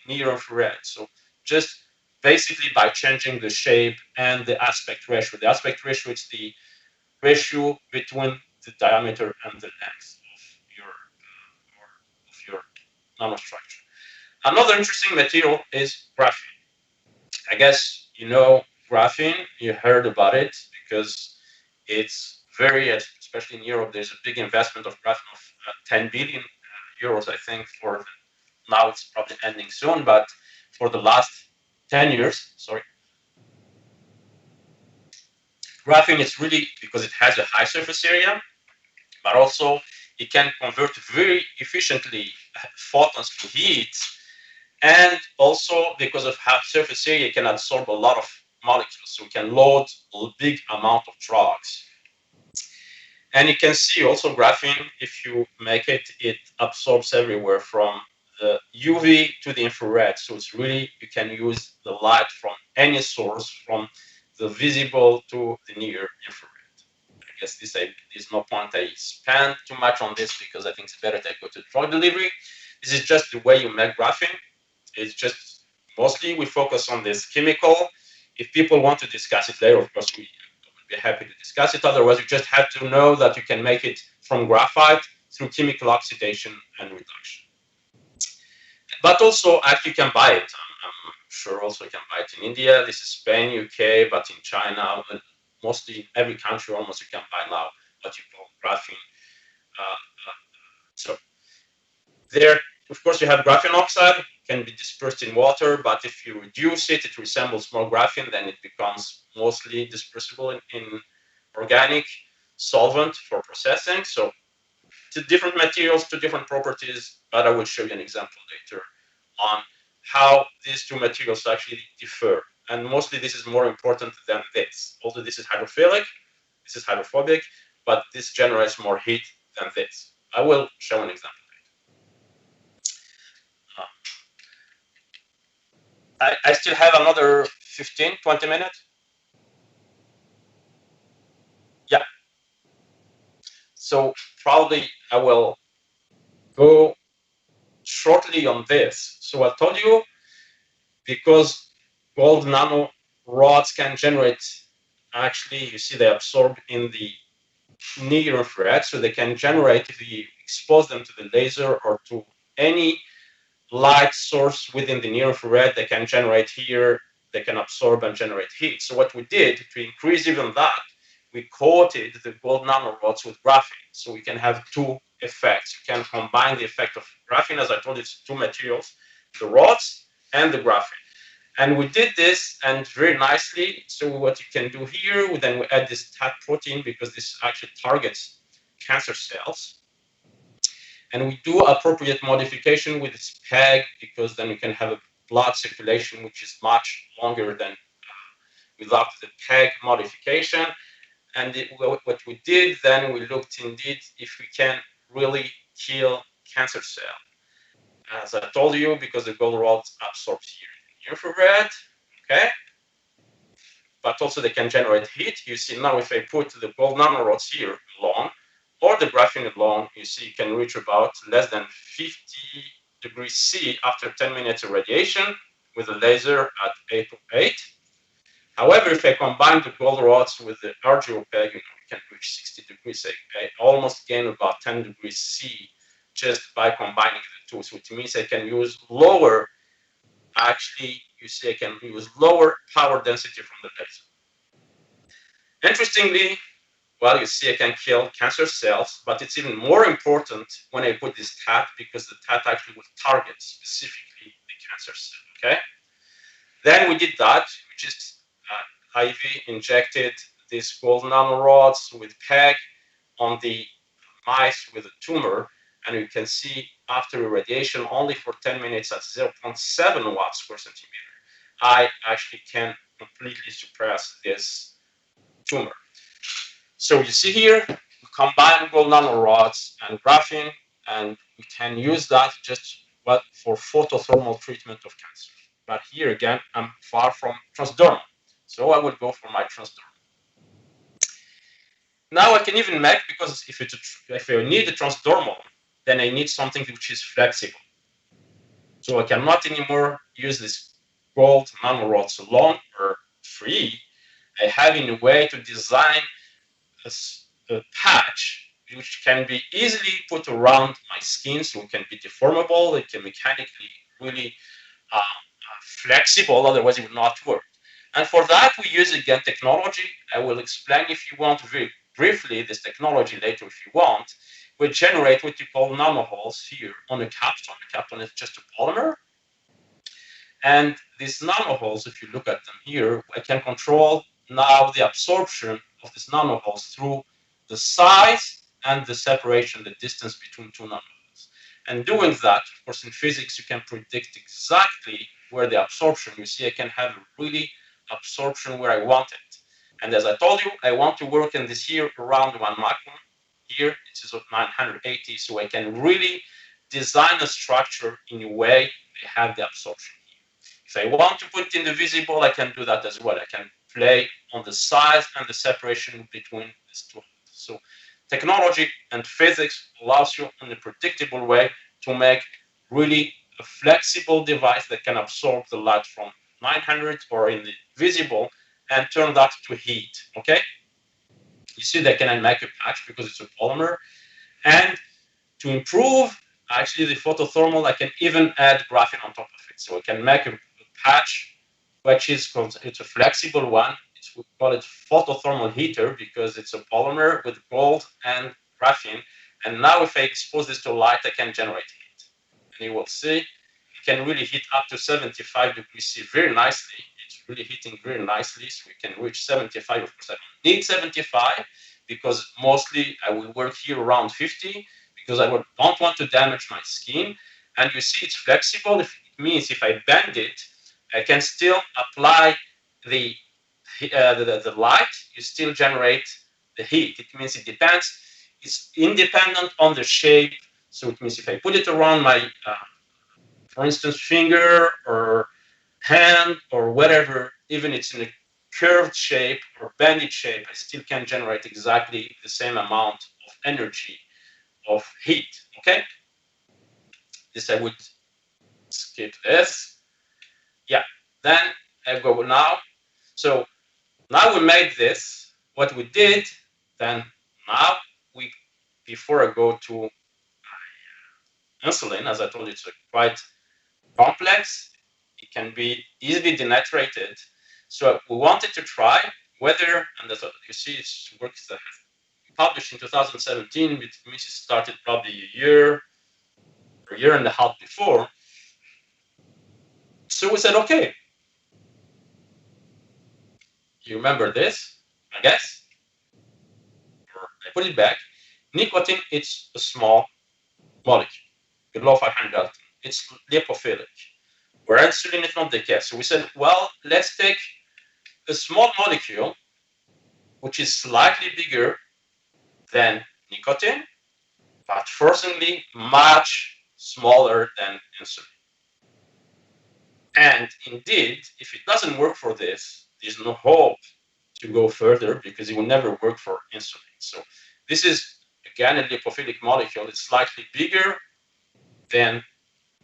near infrared. So just basically by changing the shape and the aspect ratio. The aspect ratio is the ratio between the diameter and the length of your nanostructure. Another interesting material is graphene. I guess you know graphene, you heard about it, because it's especially in Europe, there's a big investment of graphene of 10 billion euros, I think, now it's probably ending soon, but for the last 10 years, graphene is really, because it has a high surface area, but also it can convert very efficiently photons to heat, and also because of high surface area, it can absorb a lot of molecules, so it can load a big amount of drugs. And you can see also graphene, if you make it, it absorbs everywhere from the UV to the infrared. So it's really, you can use the light from any source, from the visible to the near infrared. I guess there's no point I spend too much on this, because I think it's better to go to drug delivery. This is just the way you make graphene. It's just mostly we focus on this chemical. If people want to discuss it later, of course, we will be happy to discuss it. Otherwise, you just have to know that you can make it from graphite through chemical oxidation and reduction. But also, actually, you can buy it. I'm sure also you can buy it in India. This is Spain, UK, but in China, mostly every country almost you can buy now what you call graphene. So there, of course, you have graphene oxide. can be dispersed in water, but if you reduce it, it resembles more graphene, then it becomes mostly dispersible in organic solvent for processing. So to different materials, to different properties, but I will show you an example later on how these two materials actually differ. And mostly this is more important than this. Although this is hydrophilic, this is hydrophobic, but this generates more heat than this. I will show an example. I still have another 15, 20 minutes. Yeah. So probably I will go shortly on this. So I told you, because gold nano rods can generate, actually, you see they absorb in the near infrared, so they can generate if you expose them to the laser or to any light source within the near infrared. They can generate here, they can absorb and generate heat. So what we did to increase even that, we coated the gold nanorods with graphene. So we can have two effects. You can combine the effect of graphene, as I told you, it's two materials, the rods and the graphene. And we did this, and very nicely. So what you can do here, then we add this TAT protein, because this actually targets cancer cells. And we do appropriate modification with this PEG, because then we can have a blood circulation which is much longer than without the PEG modification. And what we did then, we looked indeed if we can really kill cancer cell. As I told you, because the gold rods absorb here in infrared, okay? But also they can generate heat. You see now if I put the gold nanorods here alone, or the graphene alone, you see you can reach about less than 50 degrees C after 10 minutes of radiation with a laser at 808. However, if I combine the gold rods with the RGO PEG, you can reach 60 degrees. I almost gain about 10 degrees C just by combining the two. So it means I can use lower, actually, you see I can use lower power density from the laser. Interestingly, well, you see I can kill cancer cells, but it's even more important when I put this TAT, because the TAT actually will target specifically the cancer cell, okay? Then we did that, we just IV injected these gold nanorods with PEG on the mice with a tumor, and you can see after irradiation only for 10 minutes at 0.7 watts per centimeter, I actually can completely suppress this tumor. So you see here, we combine gold nanorods and graphene, and we can use that just for photothermal treatment of cancer. But here again, I'm far from transdermal, so I will go for my transdermal. Now I can even make, because if I need a transdermal, then I need something which is flexible. So I cannot anymore use this gold nanorods alone or free. I have in a way to design a patch which can be easily put around my skin, so it can be deformable, it can mechanically really flexible, otherwise it will not work. And for that we use again technology. I will explain, if you want, very briefly this technology later if you want. We generate what you call nanoholes here on a capstone. The capstone is just a polymer. And these nanoholes, if you look at them here, I can control now the absorption of these nanoholes through the size and the separation, the distance between two nanoholes. And doing that, of course, in physics, you can predict exactly where the absorption, you see, I can have really absorption where I want it. And as I told you, I want to work in this here around 1 micron. Here, it is 980, so I can really design a structure in a way they have the absorption. If I want to put in the visible, I can do that as well. I can play on the size and the separation between these two. So technology and physics allows you in a predictable way to make really a flexible device that can absorb the light from 900 or in the visible and turn that to heat, okay? You see that can make a patch because it's a polymer. And to improve actually the photothermal, I can even add graphene on top of it. So I can make a patch which is called, it's a flexible one. We call it photothermal heater because it's a polymer with gold and graphene. And now if I expose this to light, I can generate heat. And you will see can really heat up to 75 degrees C very nicely. It's really heating very nicely, so we can reach 75. Of course, I don't need 75 because mostly I will work here around 50 because I don't want to damage my skin. And you see, it's flexible. It means if I bend it, I can still apply the light. You still generate the heat. It means it depends. It's independent on the shape. So it means if I put it around my for instance, finger or hand or whatever, even it's in a curved shape or banded shape, I still can generate exactly the same amount of energy, of heat, okay? This I would skip this. Yeah, then I go now. So now we made this, what we did, then now we, before I go to insulin, as I told you, it's a quite complex. It can be easily denaturated. So we wanted to try whether, and that's what you see, it's works that published in 2017, which means it started probably a year and a half before. So we said, okay, you remember this, I guess, or I put it back. Nicotine, it's a small molecule, below 500 Dalton. It's lipophilic. Where insulin is not the case. So we said, well, let's take a small molecule which is slightly bigger than nicotine, but fortunately much smaller than insulin. And indeed, if it doesn't work for this, there's no hope to go further because it will never work for insulin. So this is, again, a lipophilic molecule. It's slightly bigger than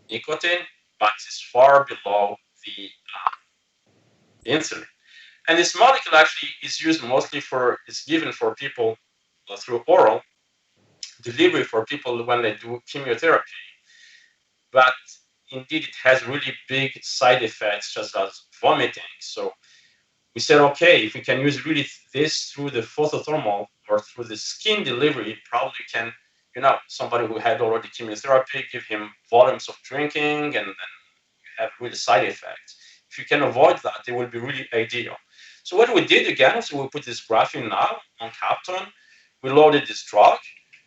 nicotine, but it's far below the insulin. And this molecule actually is used mostly for, it's given for people through oral delivery for people when they do chemotherapy. But indeed, it has really big side effects, just as vomiting. So we said, okay, if we can use really this through the photothermal or through the skin delivery, probably can, somebody who had already chemotherapy, give him volumes of drinking and have really side effects. If you can avoid that, it will be really ideal. So what we did again, so we put this graphene now on Capton. We loaded this drug.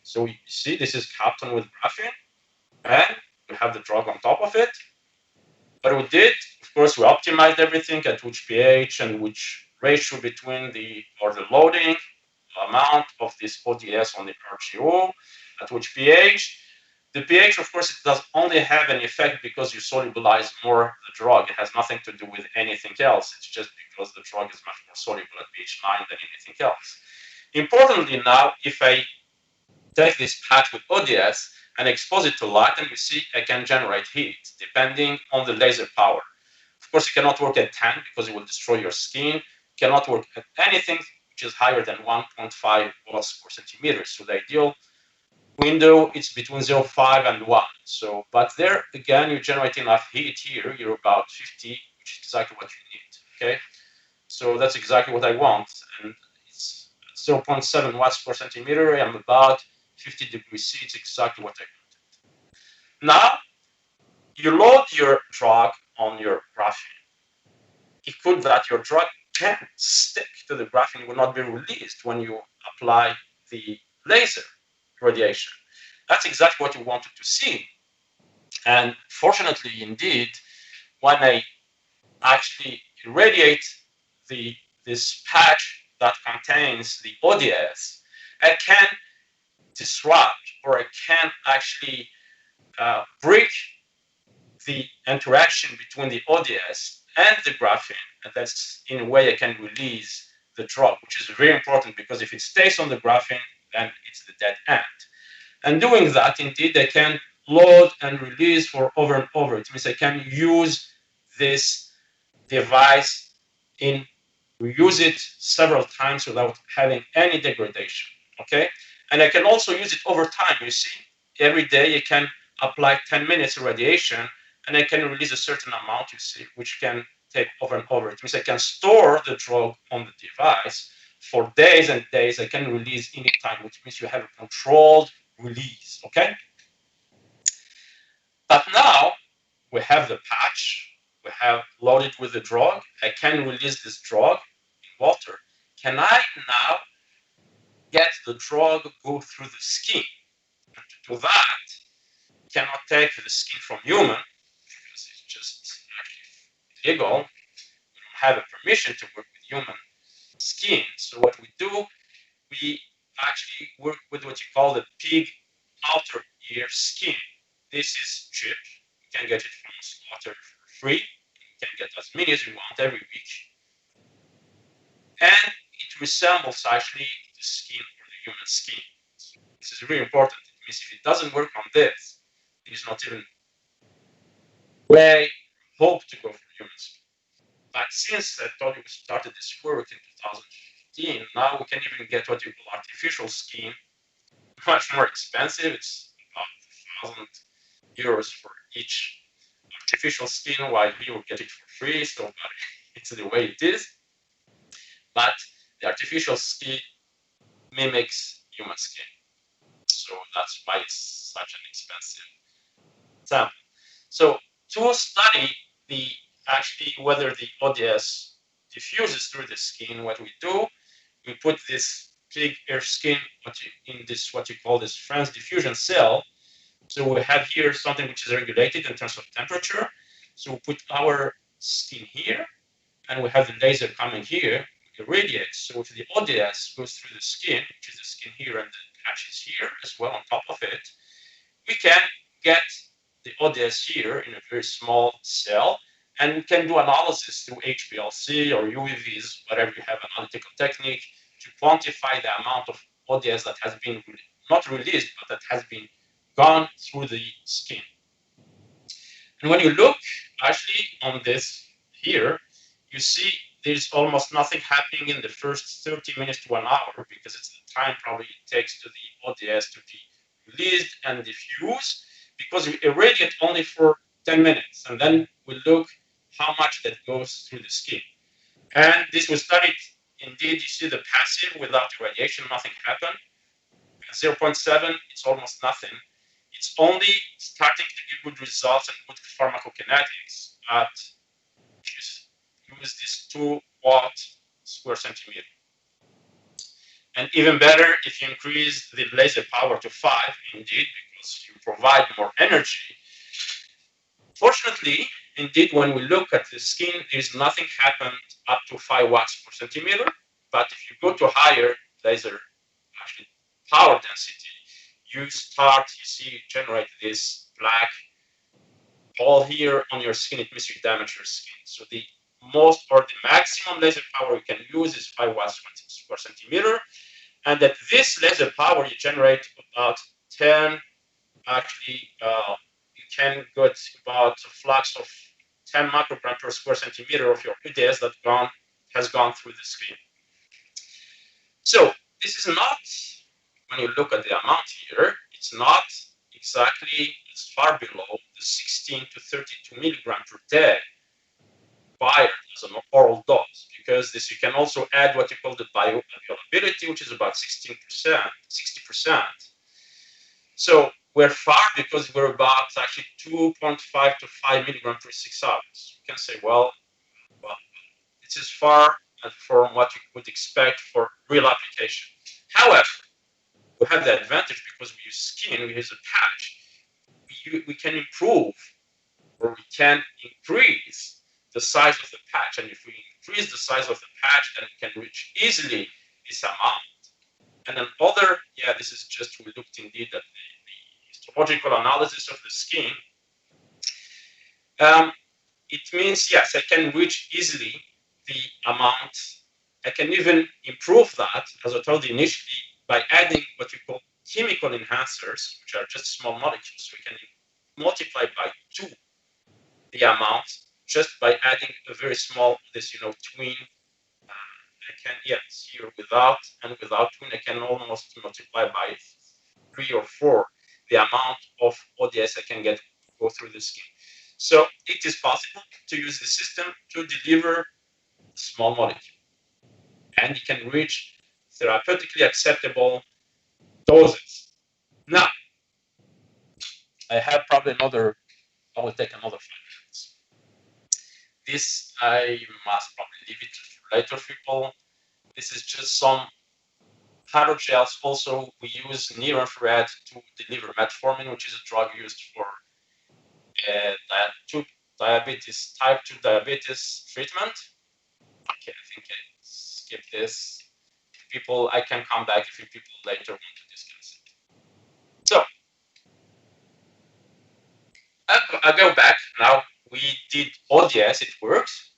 So you see, this is Capton with graphene, and we have the drug on top of it. What we did, of course, we optimized everything at which pH and which ratio between the loading amount of this ODS on the RGO, at which pH. The pH, of course, it does only have an effect because you solubilize more the drug. It has nothing to do with anything else. It's just because the drug is much more soluble at pH 9 than anything else. Importantly now, if I take this patch with ODS and expose it to light, and you see I can generate heat depending on the laser power. Of course, it cannot work at 10 because it will destroy your skin. It cannot work at anything which is higher than 1.5 watts per centimeter. So the ideal window is between 0.5 and 1. So, but there again, you generate enough heat here. You're about 50, which is exactly what you need. Okay, so that's exactly what I want, and it's 0.7 watts per centimeter. I'm about 50 degrees C. It's exactly what I wanted. Now, you load your drug on your graphene. It could that your drug can stick to the graphene, will not be released when you apply the laser radiation. That's exactly what you wanted to see. And fortunately, indeed, when I actually irradiate this patch that contains the ODS, I can disrupt, or I can actually break the interaction between the ODS and the graphene, and that's in a way I can release the drug, which is very important because if it stays on the graphene, then it's the dead end. And doing that, indeed, I can load and release for over and over. It means I can use this device reuse it several times without having any degradation. Okay, and I can also use it over time. You see, every day I can apply 10 minutes of radiation, and I can release a certain amount. You see, which can take over and over. It means I can store the drug on the device for days and days. I can release anytime, which means you have a controlled release. Okay, but now we have the patch, we have loaded with the drug. I can release this drug in water. Can I now get the drug go through the skin? And to do that, cannot take the skin from human because it's just actually illegal. We don't have a permission to work with human skin. So what we do, we actually work with what you call the pig outer ear skin. This is cheap. You can get it from a slaughter for free. You can get as many as you want every week. And it resembles actually the skin or the human skin. This is really important. It means if it doesn't work on this, there's not even way hope to go for human skin. But since I told you we started this work in 2015, now we can even get what you call artificial skin, much more expensive. It's about 1,000 euros for each artificial skin, while here we get it for free. So it's the way it is. But the artificial skin mimics human skin. So that's why it's such an expensive sample. So to study the actually whether the ODS diffuses through the skin, what we do, we put this pig ear skin in this what you call this transdiffusion cell. So we have here something which is regulated in terms of temperature. So we put our skin here, and we have the laser coming here. It radiates. So if the ODS goes through the skin, which is the skin here and the patch is here as well on top of it, we can get the ODS here in a very small cell, and we can do analysis through HPLC or UVs, whatever you have, analytical technique, to quantify the amount of ODS that has been not released, but that has been gone through the skin. And when you look actually on this here, you see there's almost nothing happening in the first 30 minutes to 1 hour, because it's the time probably it takes to the ODS to be released and diffuse, because we irradiate only for 10 minutes, and then we look how much that goes through the skin. And this was studied. Indeed, you see the passive without irradiation, nothing happened. At 0.7, it's almost nothing. It's only starting to give good results and good pharmacokinetics at use this 2 watt square centimeter. And even better if you increase the laser power to 5, indeed, because you provide more energy. Fortunately, indeed, when we look at the skin, there's nothing happened up to 5 watts per centimeter. But if you go to higher laser actually power density, you generate this black hole here on your skin. It means you damage your skin. So the most or the maximum laser power you can use is 5 watts per centimeter. And at this laser power, you generate about 10, actually, you can get about a flux of 10 microgram per square centimeter of your ODS that has gone through the skin. So this is not, when you look at the amount here, it's not exactly as far below the 16 to 32 milligram per day required as an oral dose, because this you can also add what you call the bioavailability, which is about 16%, 60%. So we're far because we're about actually 2.5 to 5 milligram per 6 hours. You can say, well, this is far from what you would expect for real application. However, we have the advantage because we use skin, we use a patch. We can improve, or we can increase the size of the patch. And if we increase the size of the patch, then we can reach easily this amount. And another, this is just, we looked indeed at the histological analysis of the skin. It means, yes, I can reach easily the amount. I can even improve that, as I told you initially, by adding what we call chemical enhancers, which are just small molecules. We can multiply by 2 the amount just by adding a very small, twin. I can, here without and without twin, I can almost multiply by 3 or 4 the amount of ODS I can get go through the skin. So it is possible to use the system to deliver small molecule, and you can reach therapeutically acceptable doses. Now, I have probably another I will take another 5 minutes. This I must probably leave it for later, people. This is just some hydrogels. Also, we use near-infrared to deliver metformin, which is a drug used for type 2 diabetes treatment. Okay, I think I skip this. People, I can come back if you people later want to discuss it. So, I go back now. We did ODS, it works,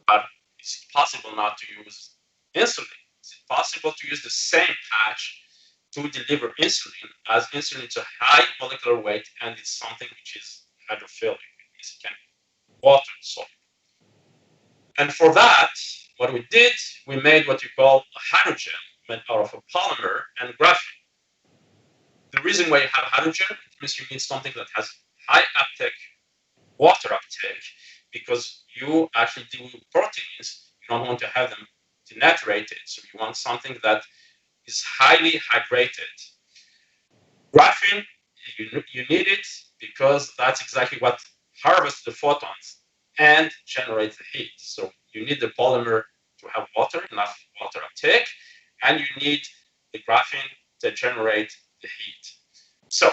but it's possible not to use insulin. Is it possible to use the same patch to deliver insulin, as insulin is a high molecular weight and it's something which is hydrophilic, it means it can water soluble. And for that, what we did, we made what you call a hydrogel made out of a polymer and graphene. The reason why you have hydrogel, it means you need something that has high uptake, water uptake, because you actually do proteins, you don't want to have them denaturated, so you want something that is highly hydrated. Graphene, you need it because that's exactly what harvests the photons and generates the heat. So you need the polymer to have water, enough water uptake, and you need the graphene to generate the heat. So,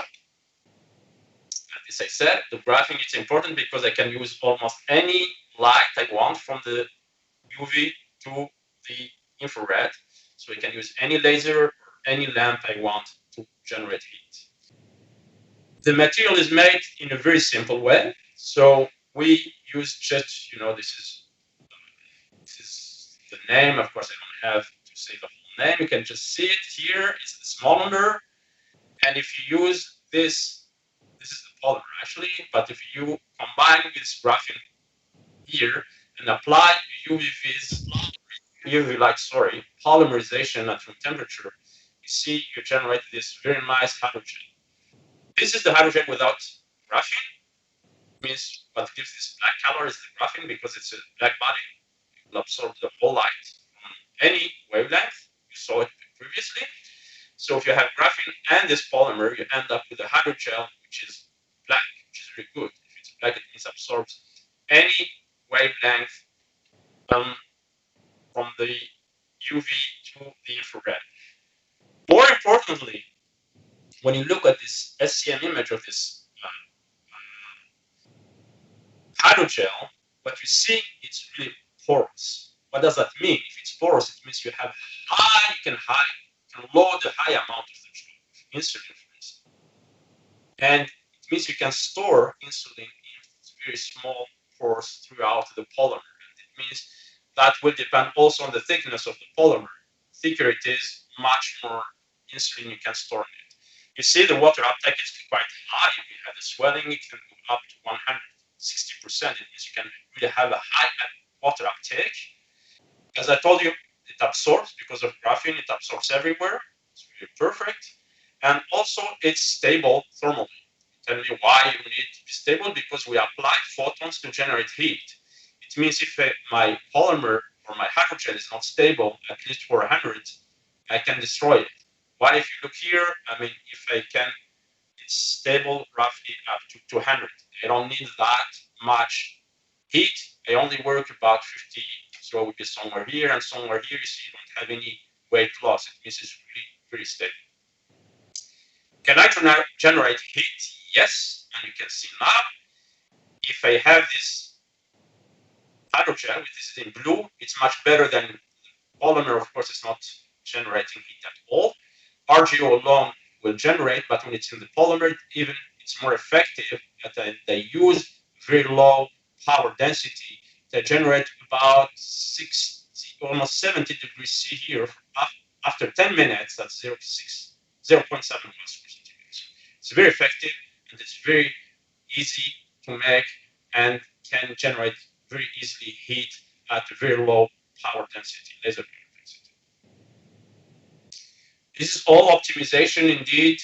as I said, the graphene is important because I can use almost any light I want, from the UV to the infrared. So I can use any laser or any lamp I want to generate heat. The material is made in a very simple way. So we use just, this is the name. Of course, I don't have to say the whole name. You can just see it here. It's the small number. And if you use this is the polymer actually, but if you combine this graphene here and apply UV light, polymerization at room temperature, you see you generate this very nice hydrogen. This is the hydrogen without graphene. Means what gives this black color is the graphene, because it's a black body. It will absorb the whole light on any wavelength. You saw it previously. So if you have graphene and this polymer, you end up with a hydrogel which is black, which is very good. If it's black, it means it absorbs any wavelength from the UV to the infrared. More importantly, when you look at this SCM image of this hydrogel, what you see, it's really porous. What does that mean? If it's porous, it means you have you can load a high amount of insulin, for instance. And it means you can store insulin in very small pores throughout the polymer. And it means that will depend also on the thickness of the polymer. The thicker it is, much more insulin you can store in it. You see the water uptake is quite high. If you have the swelling, it can go up to 160%. It means you can really have a high water uptake. As I told you, it absorbs because of graphene. It absorbs everywhere. It's really perfect. And also, it's stable thermally. Tell me why you need to be stable? Because we apply photons to generate heat. It means if my polymer or my hydrogel is not stable, at least for 100, I can destroy it. But if you look here, if I can, it's stable roughly up to 200. I don't need that much heat. I only work about 50. So it would be somewhere here and somewhere here. You see, you don't have any weight loss. It means it's really pretty stable. Can I generate heat? Yes. And you can see now, if I have this hydrogel, which is in blue, it's much better than polymer. Of course, it's not generating heat at all. RGO alone will generate, but when it's in the polymer, it's more effective. That they use very low power density. They generate about 60, almost 70 degrees C here. After 10 minutes, that's 0.7 joules per centimeter. It's very effective, and it's very easy to make, and can generate very easily heat at a very low power density, laser power density. This is all optimization indeed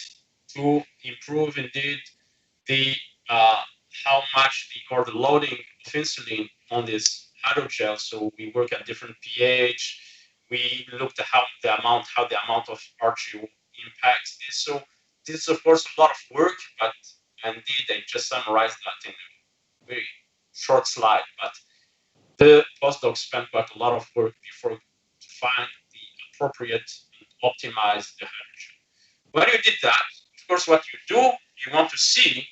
to improve indeed the how much the loading of insulin on this hydrogel. So we work at different pH. We looked at how the amount of RGO impacts this. So this is of course a lot of work, but And indeed, I just summarized that in a very short slide, but the postdocs spent quite a lot of work before to find the appropriate and optimize the hydrogen. When you did that, of course, what you do, you want to see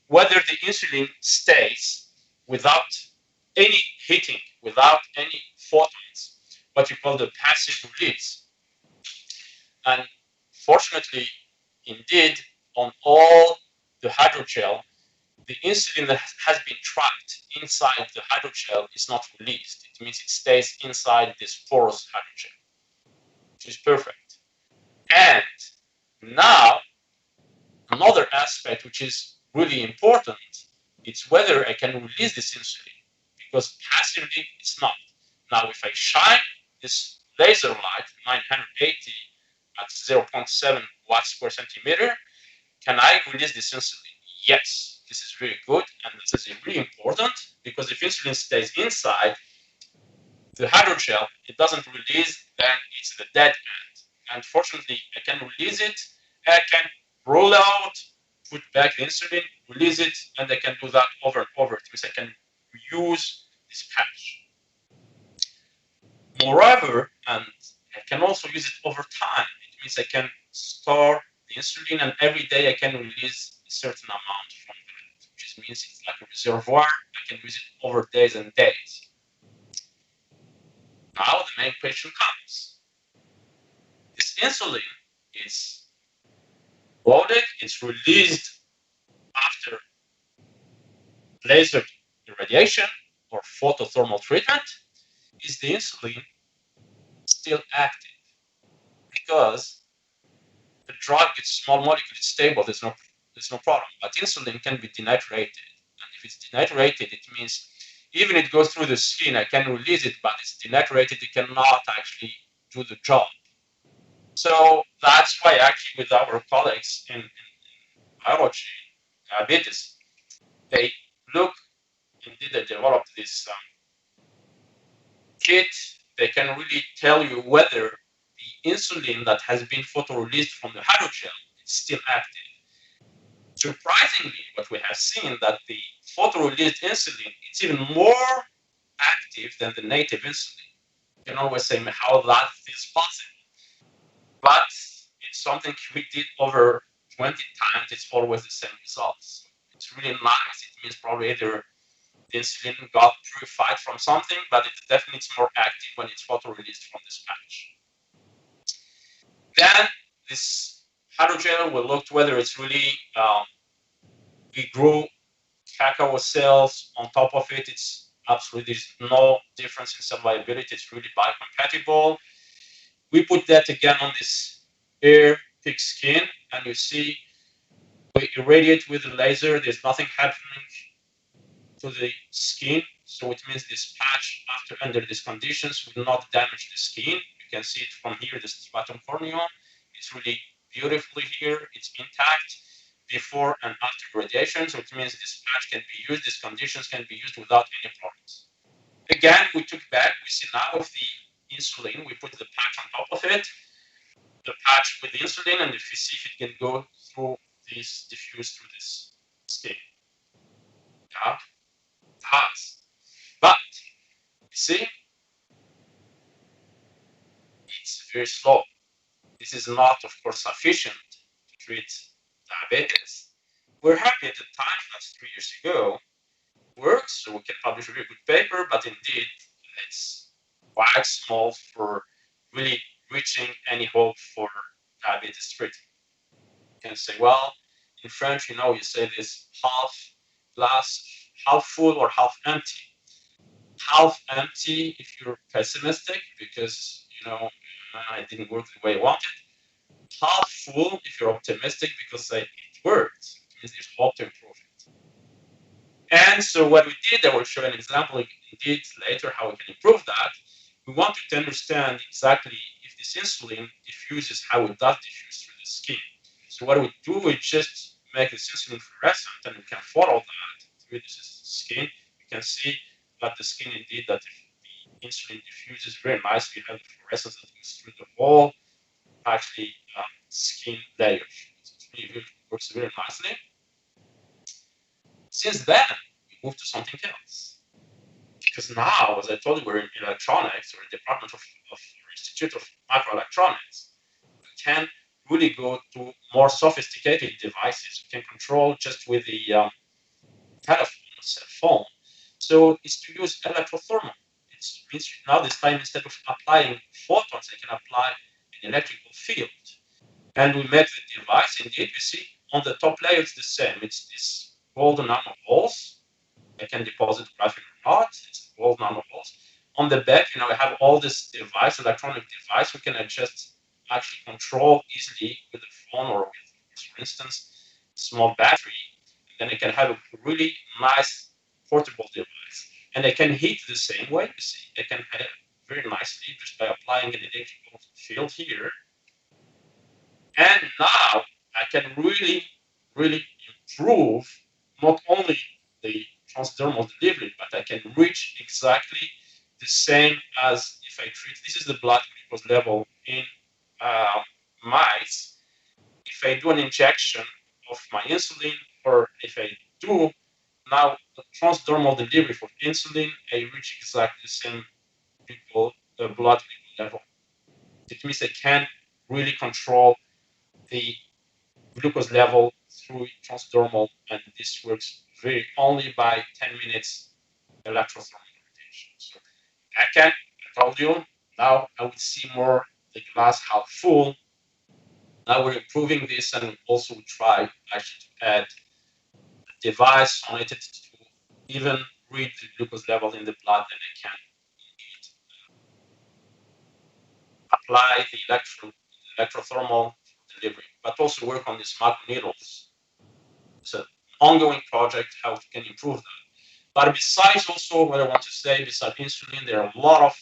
whether the insulin stays without any heating, without any photons, what you call the passive release. And fortunately, indeed, on all the hydrogel, the insulin that has been trapped inside the hydrogel is not released. It means it stays inside this porous hydrogel, which is perfect. And now, another aspect which is really important, it's whether I can release this insulin, because passively it's not. Now, if I shine this laser light, 980 at 0.7 watts per centimeter, can I release this insulin? Yes, this is really good, and this is really important, because if insulin stays inside the hydrogel, it doesn't release, then it's the dead end. And fortunately, I can release it, I can roll out, put back the insulin, release it, and I can do that over and over. It means I can use this patch. Moreover, and I can also use it over time. It means I can store the insulin, and every day I can release a certain amount from that, which means it's like a reservoir. I can use it over days and days. Now the main question comes. This insulin is loaded, it's released after laser irradiation or photothermal treatment. Is the insulin still active? Because the drug is small molecule, it's stable, there's no problem. But insulin can be denaturated. And if it's denaturated, it means even it goes through the skin, I can release it, but it's denaturated, it cannot actually do the job. So that's why actually with our colleagues in biology, diabetes, they look, indeed they developed this kit. They can really tell you whether the insulin that has been photoreleased from the hydrogel is still active. Surprisingly, what we have seen that the photoreleased insulin is even more active than the native insulin. You can always say how that is possible. But it's something we did over 20 times, it's always the same results. It's really nice. It means probably either the insulin got purified from something, but it's definitely more active when it's photoreleased from this patch. Then this hydrogel will look whether it's really, we grew cacao cells on top of it. It's absolutely, there's no difference in cell viability. It's really biocompatible. We put that again on this air thick skin, and you see we irradiate with the laser. There's nothing happening to the skin, so it means this patch, after under these conditions, will not damage the skin. You can see it from here, the stratum corneum. It's really beautifully here. It's intact before and after radiation, so it means this patch can be used, these conditions can be used without any problems. Again, we took back, we see now with the insulin, we put the patch on top of it, the patch with the insulin, and if you see if it can go through this, diffuse through this skin. Yeah, it has. But, you see, it's very slow. This is not, of course, sufficient to treat diabetes. We're happy at the time, that's 3 years ago, works, so we can publish a very good paper, but indeed, it's quite small for really reaching any hope for diabetes treatment. You can say, well, in French, you know, you say this half glass, half full or half empty. Half empty if you're pessimistic because, you know, it didn't work the way I wanted. Half full if you're optimistic because it worked. It means there's hope to improve it. And so what we did, I will show an example indeed later how we can improve that. We wanted to understand exactly if this insulin diffuses, how it does diffuse through the skin. So what we do, we just make this insulin fluorescent, and we can follow that through the skin. You can see that the skin indeed, that the insulin diffuses very nicely. You have the fluorescence that goes through the whole actually skin layer. It really works very nicely. Since then, we moved to something else. Because now, as I told you, we're in electronics, or in the Department of Institute of Microelectronics. We can really go to more sophisticated devices. We can control just with the telephone, cell phone. So it's to use electrothermal. It means now this time, instead of applying photons, I can apply an electrical field. And we make the device. Indeed, you see on the top layer it's the same. It's this gold nanoballs. I can deposit graphene or not. It's gold nanoballs. On the back, I have all this device, electronic device. We can adjust, actually control easily with the phone or with, for instance, small battery. And then I can have a really nice portable device. And I can heat the same way. You see, I can have very nicely just by applying an electrical field here. And now I can really, really improve not only the transdermal delivery, but I can reach exactly the same as if I treat, this is the blood glucose level in mice. If I do an injection of my insulin, or if I do now the transdermal delivery for insulin, I reach exactly the same blood glucose level. It means I can really control the glucose level through transdermal, and this works only by 10 minutes electrothermal rotation. So I told you, now I would see more the glass half full. Now we're improving this, and also try actually to add a device on it to even read the glucose level in the blood, and I can apply the electrothermal delivery, but also work on these Microneedles. It's an ongoing project, how we can improve that. But besides also what I want to say, besides insulin, there are a lot of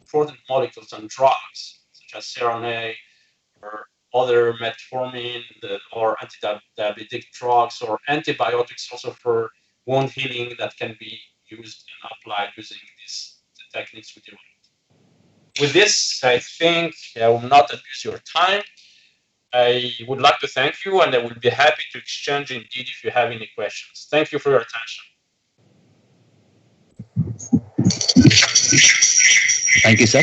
important molecules and drugs, such as seronet, or other metformin, or anti-diabetic drugs, or antibiotics also for wound healing that can be used and applied using these techniques we developed. With this, I think I will not abuse your time. I would like to thank you, and I will be happy to exchange indeed if you have any questions. Thank you for your attention. Thank you, sir.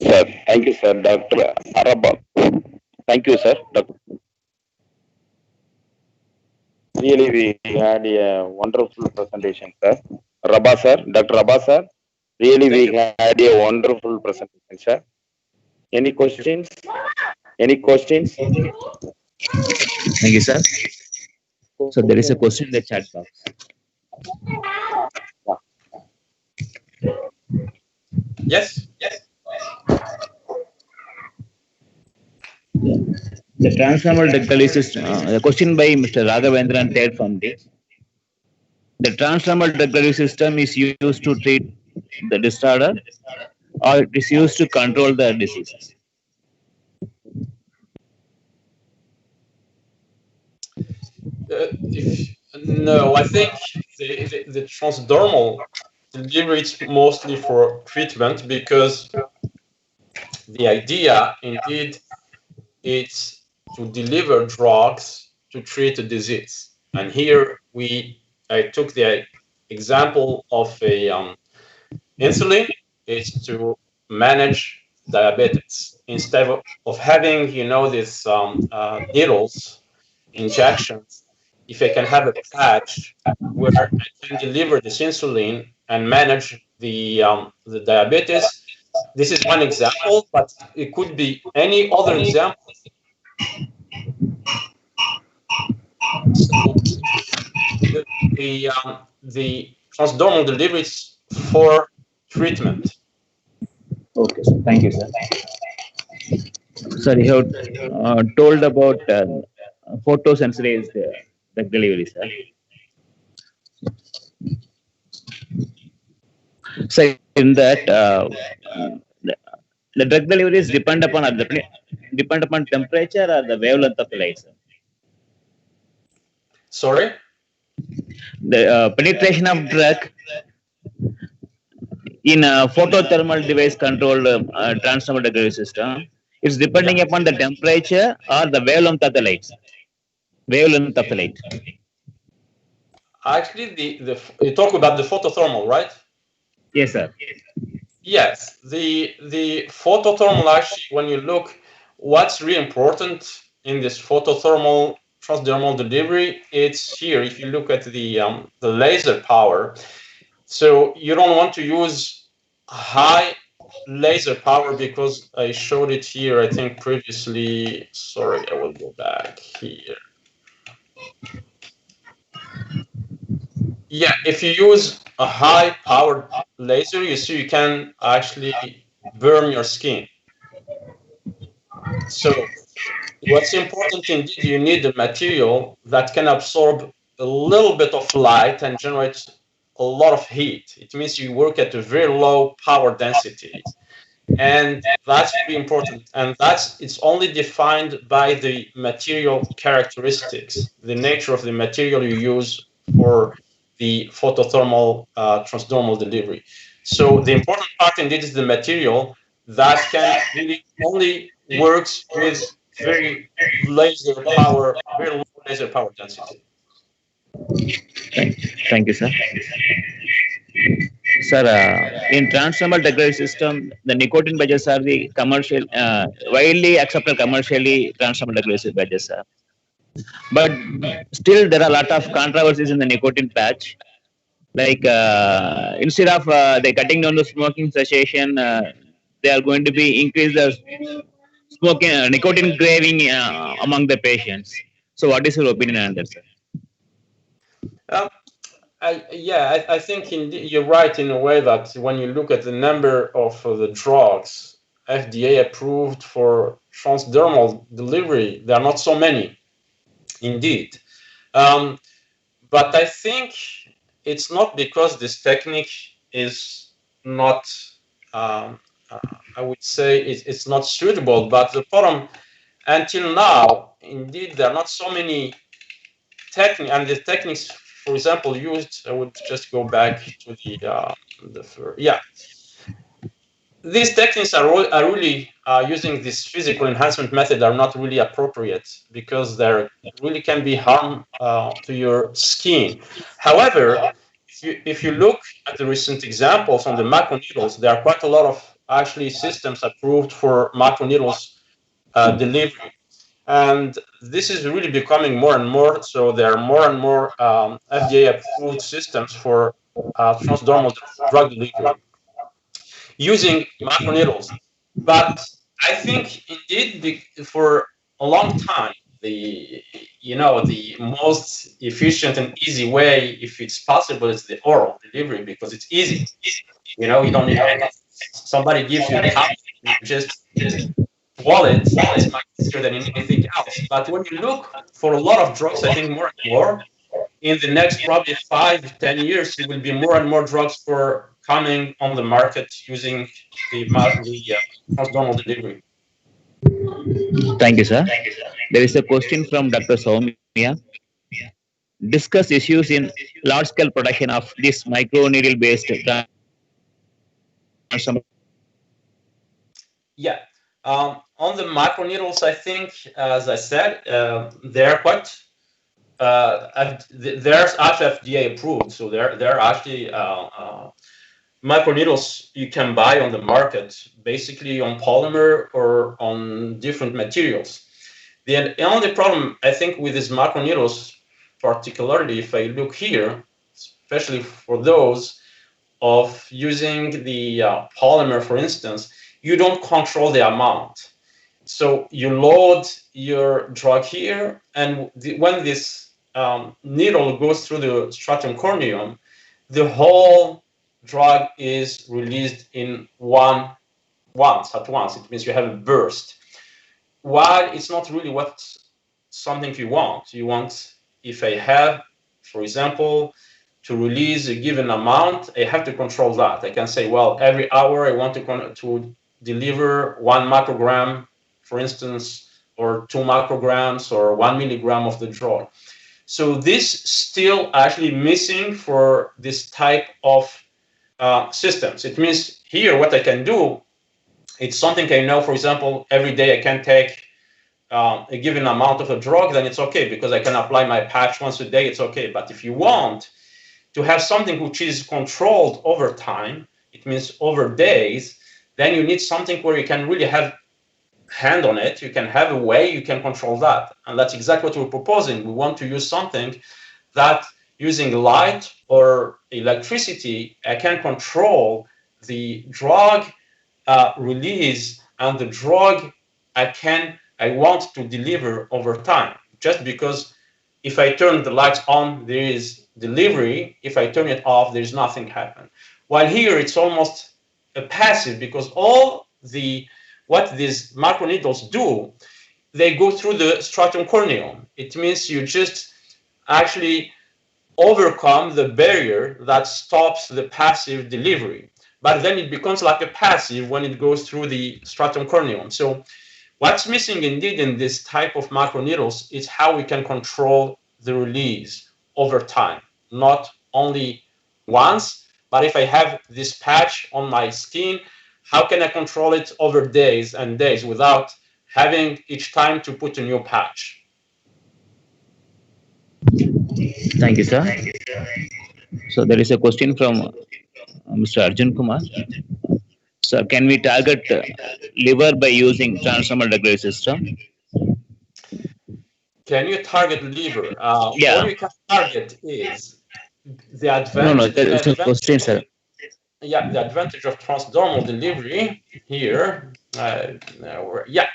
Sir, thank you, sir, Dr. Rabah. Thank you, sir. Really, we had a wonderful presentation, sir. Rabah, sir, Dr. Rabah, sir. Really, we had a wonderful presentation, sir. Any questions? Any questions? Thank you, sir. So there is a question in the chat box. Yes. The transdermal drug delivery system. The question by Mr. Raghavendran Ted from the transdermal drug delivery system is used to treat the disorder, or it is used to control the diseases? No, I think the transdermal delivery is mostly for treatment, because the idea indeed is to deliver drugs to treat a disease. And here I took the example of a insulin is to manage diabetes. Instead of having these needles, injections, if I can have a patch where I can deliver this insulin and manage the diabetes. This is one example, but it could be any other example. So the transdermal delivery is for treatment. Okay, sir. Thank you, sir. Sir, you have told about photosensitized drug delivery, sir. So in that, the drug delivery is depend upon temperature or the wavelength of the light, sir. Sorry? The penetration of drug in a photothermal device controlled transdermal drug delivery system, it's depending upon the temperature or the wavelength of the light. wavelength of the light. Actually, you talk about the photothermal, right? Yes, sir. Yes, the photothermal, actually, when you look, what's really important in this photothermal transdermal delivery, it's here. If you look at the laser power, so you don't want to use high laser power because I showed it here, I think previously. Sorry, I will go back here. Yeah, if you use a high powered laser, you see you can actually burn your skin. So what's important indeed, you need a material that can absorb a little bit of light and generate a lot of heat. It means you work at a very low power density. And that's really important. And it's only defined by the material characteristics, the nature of the material you use for the photothermal transdermal delivery. So the important part indeed is the material that can really only works with very very low laser power density. Thank you, sir. Sir, in transdermal decorative system, the nicotine badges are the commercial, widely accepted commercially transdermal decorative badges, sir. But still, there are a lot of controversies in the nicotine patch. Like instead of they cutting down the smoking cessation, they are going to be increase the smoking nicotine craving among the patients. So, what is your opinion on that, sir? Um, I think indeed you're right in a way that when you look at the number of the drugs FDA approved for transdermal delivery, there are not so many, indeed. But I think it's not because this technique is not, I would say it's not suitable, but the problem until now, indeed, there are not so many techniques, and the techniques, for example, used, I would just go back to the first, yeah. These techniques are really using this physical enhancement method are not really appropriate because there really can be harm to your skin. However, if you look at the recent examples on the microneedles, there are quite a lot of actually systems approved for microneedles delivery. And this is really becoming more and more, so there are more and more FDA-approved systems for transdermal drug delivery using microneedles. But I think indeed for a long time, the most efficient and easy way, if it's possible, is the oral delivery because it's easy. You don't need anything. Somebody gives you a tablet, you just swallow it. It's much easier than anything else. But when you look for a lot of drugs, I think more and more in the next probably 5 10 years, there will be more and more drugs for coming on the market using the transdermal delivery. Thank you, sir. There is a question from Dr. Soumya. Discuss issues in large-scale production of this microneedle-based transdermal. Yeah. On the microneedles, I think, as I said, they're quite. There's actually FDA approved, so they're actually microneedles you can buy on the market, basically on polymer or on different materials. The only problem I think with these microneedles, particularly if I look here, especially for those of using the polymer, for instance, you don't control the amount. So you load your drug here, and when this needle goes through the stratum corneum, the whole drug is released in at once. It means you have a burst. While it's not really something you want. You want, if I have, for example, to release a given amount, I have to control that. I can say, well, every hour I want to deliver 1 microgram, for instance, or 2 micrograms or 1 milligram of the drug. So this still actually missing for this type of systems. It means here what I can do, it's something I know, for example, every day I can take a given amount of a drug, then it's okay because I can apply my patch once a day, it's okay. But if you want to have something which is controlled over time, it means over days, then you need something where you can really have hand on it, you can have a way you can control that. And that's exactly what we're proposing. We want to use something that using light or electricity, I can control the drug release and the drug I want to deliver over time. Just because if I turn the lights on, there is delivery. If I turn it off, there's nothing happen. While here, it's almost a passive because all what these microneedles do, they go through the stratum corneum. It means you just actually overcome the barrier that stops the passive delivery. But then it becomes like a passive when it goes through the stratum corneum. So what's missing indeed in this type of microneedles is how we can control the release over time, not only once, but if I have this patch on my skin, how can I control it over days and days without having each time to put a new patch? Thank you, sir. So there is a question from Mr. Arjun Kumar. So can we target liver by using transdermal delivery system? Can you target liver? Yeah. All you can target is the advantage. No, that's a question, sir. Yeah, the advantage of transdermal delivery here. Yeah.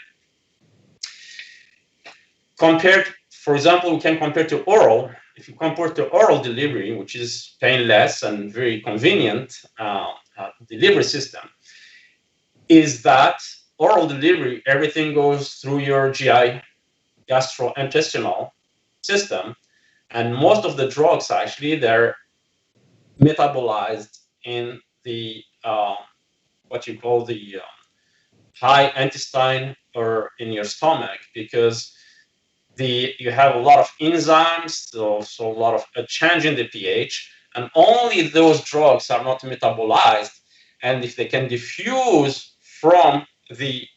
Compared, for example, we can compare to oral. If you compare to oral delivery, which is painless and very convenient delivery system, is that oral delivery, everything goes through your GI, gastrointestinal system, and most of the drugs actually they're metabolized in the what you call the high intestine or in your stomach because you have a lot of enzymes, so a lot of a change in the pH, and only those drugs are not metabolized. And if they can diffuse from the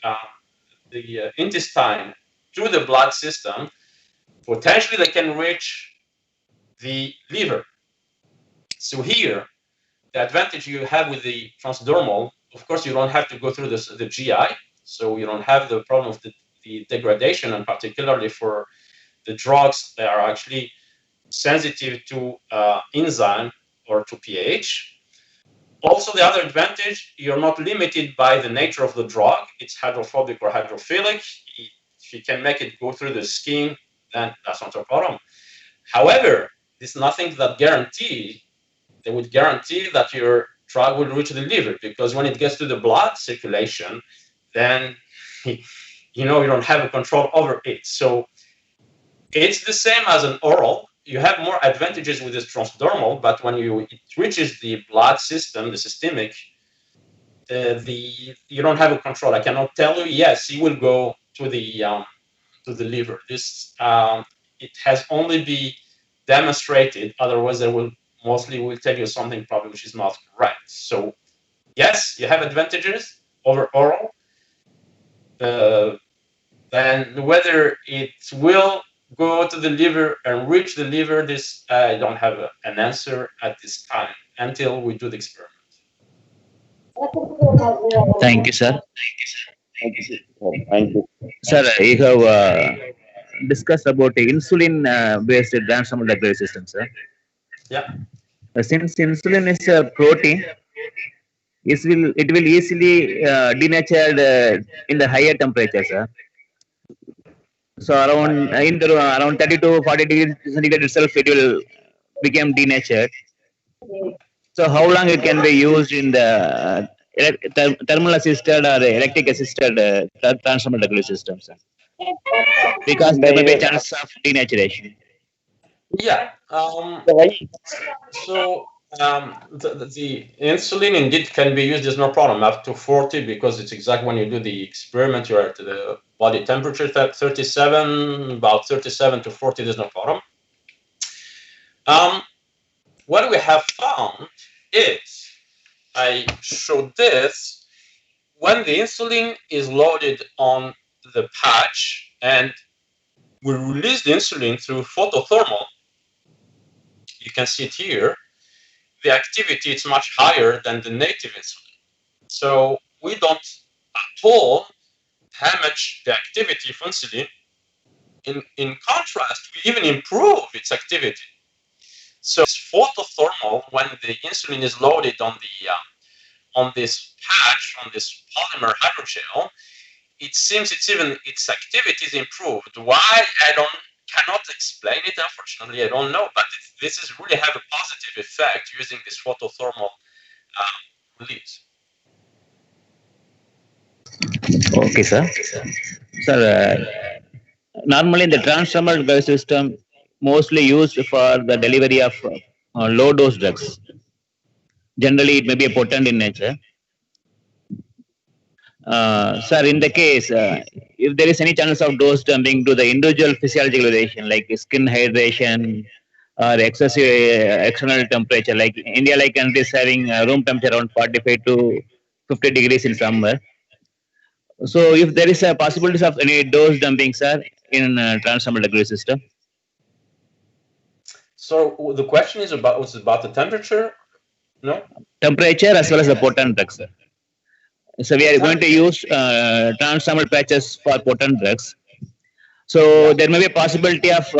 intestine to the blood system, potentially they can reach the liver. So here, the advantage you have with the transdermal, of course, you don't have to go through the GI, so you don't have the problem of the degradation, and particularly for the drugs that are actually sensitive to enzyme or to pH. Also, the other advantage, you're not limited by the nature of the drug. It's hydrophobic or hydrophilic. If you can make it go through the skin, then that's not a problem. However, there's nothing that would guarantee that your drug will reach the liver, because when it gets to the blood circulation, then you don't have a control over it. So it's the same as an oral. You have more advantages with this transdermal, but when it reaches the blood system, the systemic, you don't have a control. I cannot tell you, yes, it will go to the liver. This it has only been demonstrated. Otherwise, they will tell you something probably which is not correct. So yes, you have advantages over oral. Then whether it will go to the liver and reach the liver, this I don't have an answer at this time until we do the experiment. Thank you, sir. Thank you. Sir, you have discussed about the insulin-based transdermal delivery system, sir. Yeah. Since insulin is a protein, it will easily denatured in the higher temperature, sir. So around 30 to 40 degrees centigrade itself, it will become denatured. So how long it can be used in the thermal assisted or electric assisted transdermal delivery system, sir? Because there may be a chance of denaturation. Yeah. So the insulin indeed can be used. There's no problem up to 40, because it's exactly when you do the experiment, you're at the body temperature 37, about 37 to 40. There's no problem. What we have found is, I showed this, when the insulin is loaded on the patch, and we release the insulin through photothermal. You can see it here. The activity is much higher than the native insulin. So we don't at all damage the activity of insulin. In contrast, we even improve its activity. So it's photothermal, when the insulin is loaded on this patch, on this polymer hydrogel, it seems its activity is improved. Why? Cannot explain it, unfortunately. I don't know, but this is really have a positive effect using this photothermal release. Okay, sir. Sir, normally the transdermal drug system mostly used for the delivery of low dose drugs. Generally, it may be a potent in nature. Sir, in the case, if there is any chance of dose dumping to the individual physiological variation like skin hydration or excessive external temperature, like India, like countries having room temperature around 45 to 50 degrees in summer. So, if there is a possibility of any dose dumping, sir, in transdermal degree system. So the question is was about the temperature, no? Temperature as well as the potent drugs, sir. So we are going to use transdermal patches for potent drugs. So there may be a possibility of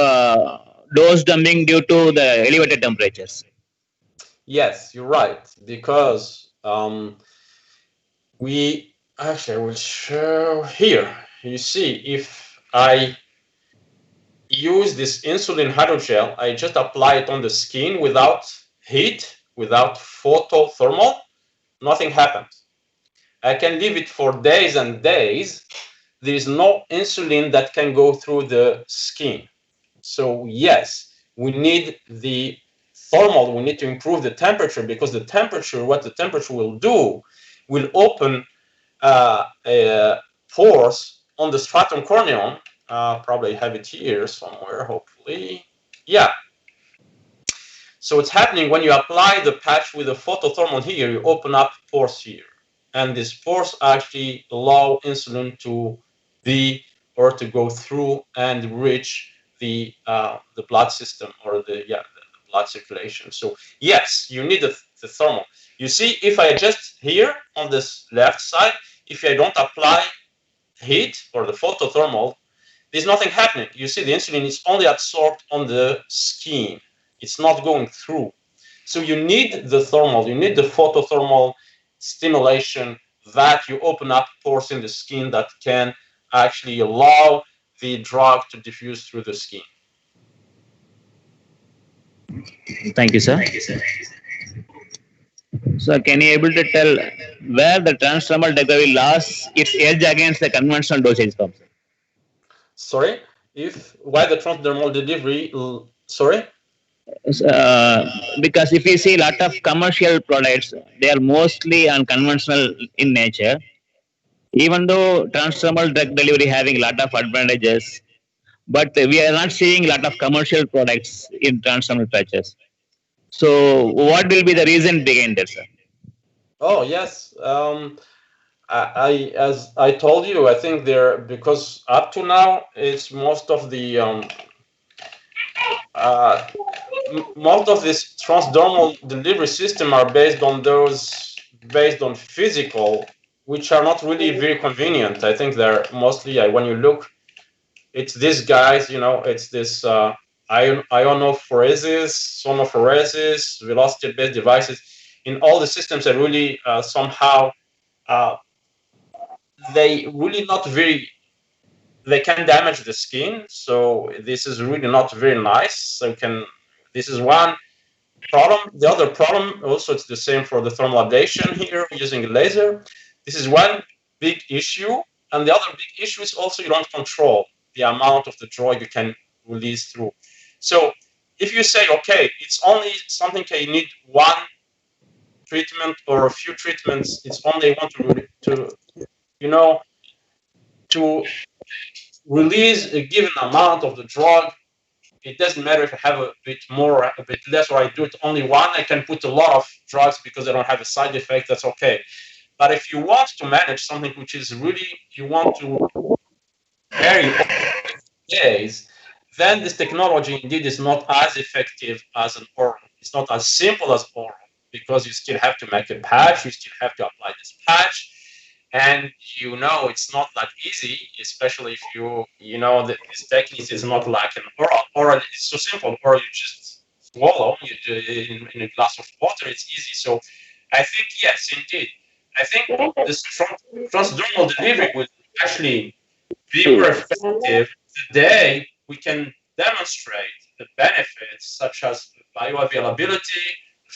dose dumping due to the elevated temperatures. Yes, you're right, because we actually, I will show here. You see, if I use this insulin hydrogel, I just apply it on the skin without heat, without photothermal, nothing happens. I can leave it for days and days. There is no insulin that can go through the skin. So yes, we need the thermal, we need to improve the temperature, because the temperature, what the temperature will do, will open pores on the stratum corneum. Probably have it here somewhere, hopefully. Yeah. So it's happening when you apply the patch with the photothermal here, you open up pores here. And these pores actually allow insulin to be or to go through and reach the blood system, or the blood circulation. So yes, you need the thermal. You see, if I adjust here on this left side, if I don't apply heat or the photothermal, there's nothing happening. You see, the insulin is only absorbed on the skin. It's not going through. So you need the thermal, you need the photothermal stimulation, that you open up pores in the skin that can actually allow the drug to diffuse through the skin. Thank you, sir. So can you able to tell where the transdermal delivery lost its edge against the conventional dosage form? Sorry? Why the transdermal delivery, sorry? Because if you see a lot of commercial products, they are mostly unconventional in nature. Even though transdermal drug delivery having a lot of advantages, but we are not seeing a lot of commercial products in transdermal patches. So what will be the reason behind that, sir? Oh yes, as I told you, I think because up to now it's most of the most of this transdermal delivery system are based on physical, which are not really very convenient. I think they're mostly, when you look, it's these guys, it's this ionophoresis, sonophoresis, velocity-based devices. In all the systems are really somehow they really not very, they can damage the skin. So this is really not very nice. So this is one problem. The other problem also, it's the same for the thermal ablation here using a laser. This is one big issue. And the other big issue is also you don't control the amount of the drug you can release through. So if you say, okay, it's only something you need one treatment or a few treatments, it's only want to release a given amount of the drug. It doesn't matter if I have a bit more, a bit less, or I do it only one. I can put a lot of drugs because I don't have a side effect. That's okay. But if you want to manage something which is really, you want to vary days, then this technology indeed is not as effective as an oral. It's not as simple as oral because you still have to make a patch, you still have to apply this patch. And it's not that easy, especially if you know that this technique is not like an oral. Oral is so simple. Oral, you just swallow you do in a glass of water. It's easy. So I think yes, indeed. I think this transdermal delivery will actually be more effective the day we can demonstrate the benefits such as bioavailability,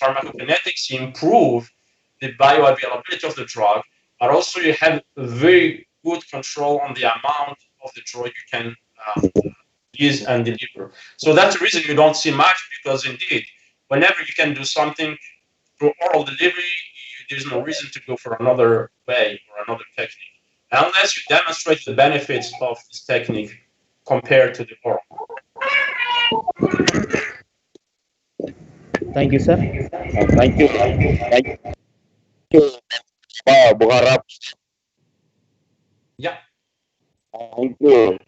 pharmacokinetics, improve the bioavailability of the drug, but also you have very good control on the amount of the drug you can use and deliver. So that's the reason you don't see much, because indeed, whenever you can do something through oral delivery, there's no reason to go for another way or another technique, unless you demonstrate the benefits of this technique compared to the oral. Thank you, sir. Thank you. Thank you, Rabah Boukherroub. Yeah. Thank you.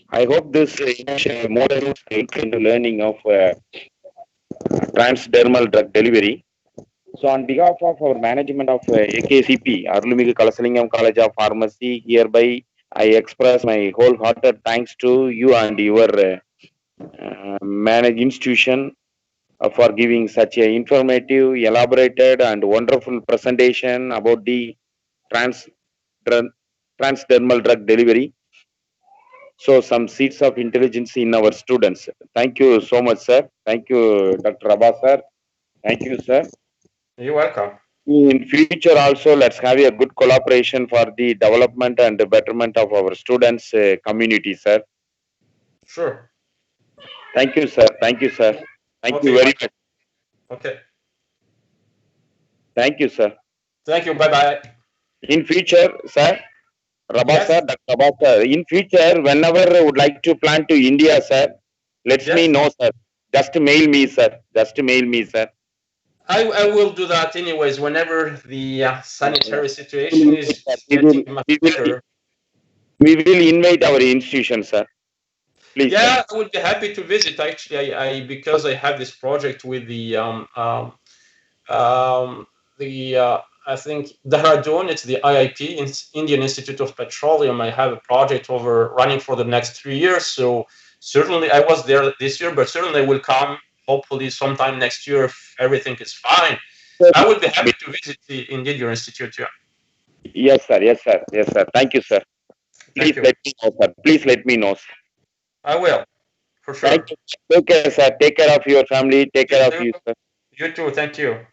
I hope this model helps in the learning of transdermal drug delivery. So, on behalf of our management of AKCP, Arulmigu Kalasalingam College of Pharmacy, hereby I express my wholehearted thanks to you and your managed institution for giving such a informative, elaborated, and wonderful presentation about the trans, transdermal drug delivery. So some seeds of intelligence in our students. Thank you so much, sir. Thank you, Dr. Rabah, sir. Thank you, sir. You're welcome. In future also, let's have a good collaboration for the development and the betterment of our students' community, sir. Sure. Thank you, sir. Thank you, sir. Thank you very much. Okay. Thank you, sir. Thank you. Bye-bye. In future, sir, Rabah, Yes. sir, Dr. Rabah, sir, in future, whenever would like to plan to India, sir, let me know, sir. Just mail me, sir. Just mail me, sir. I will do that anyways whenever the sanitary situation is getting much better. We will invite our institution, sir. Please. Yeah, Sir. I would be happy to visit. Actually, I because I have this project with the I think Dehradun, it's the IIP, Indian Institute of Petroleum. I have a project over running for the next 3 years. So certainly I was there this year, but certainly I will come hopefully sometime next year if everything is fine. I would be happy to visit indeed your institute. Yeah. Yes, sir. Yes, sir. Yes, sir. Thank you, sir. Please let me know, sir. Please let me know, sir. I will, for sure. Thank you. Take care, sir. Take care of your family. Take care of you, sir. You too. Thank you.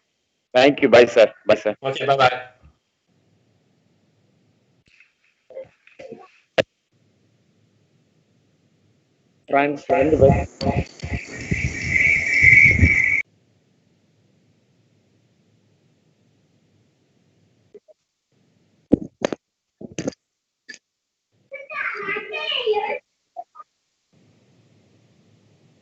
Thank you. Bye, sir. Bye, sir. Okay. Bye-bye. Transdermal.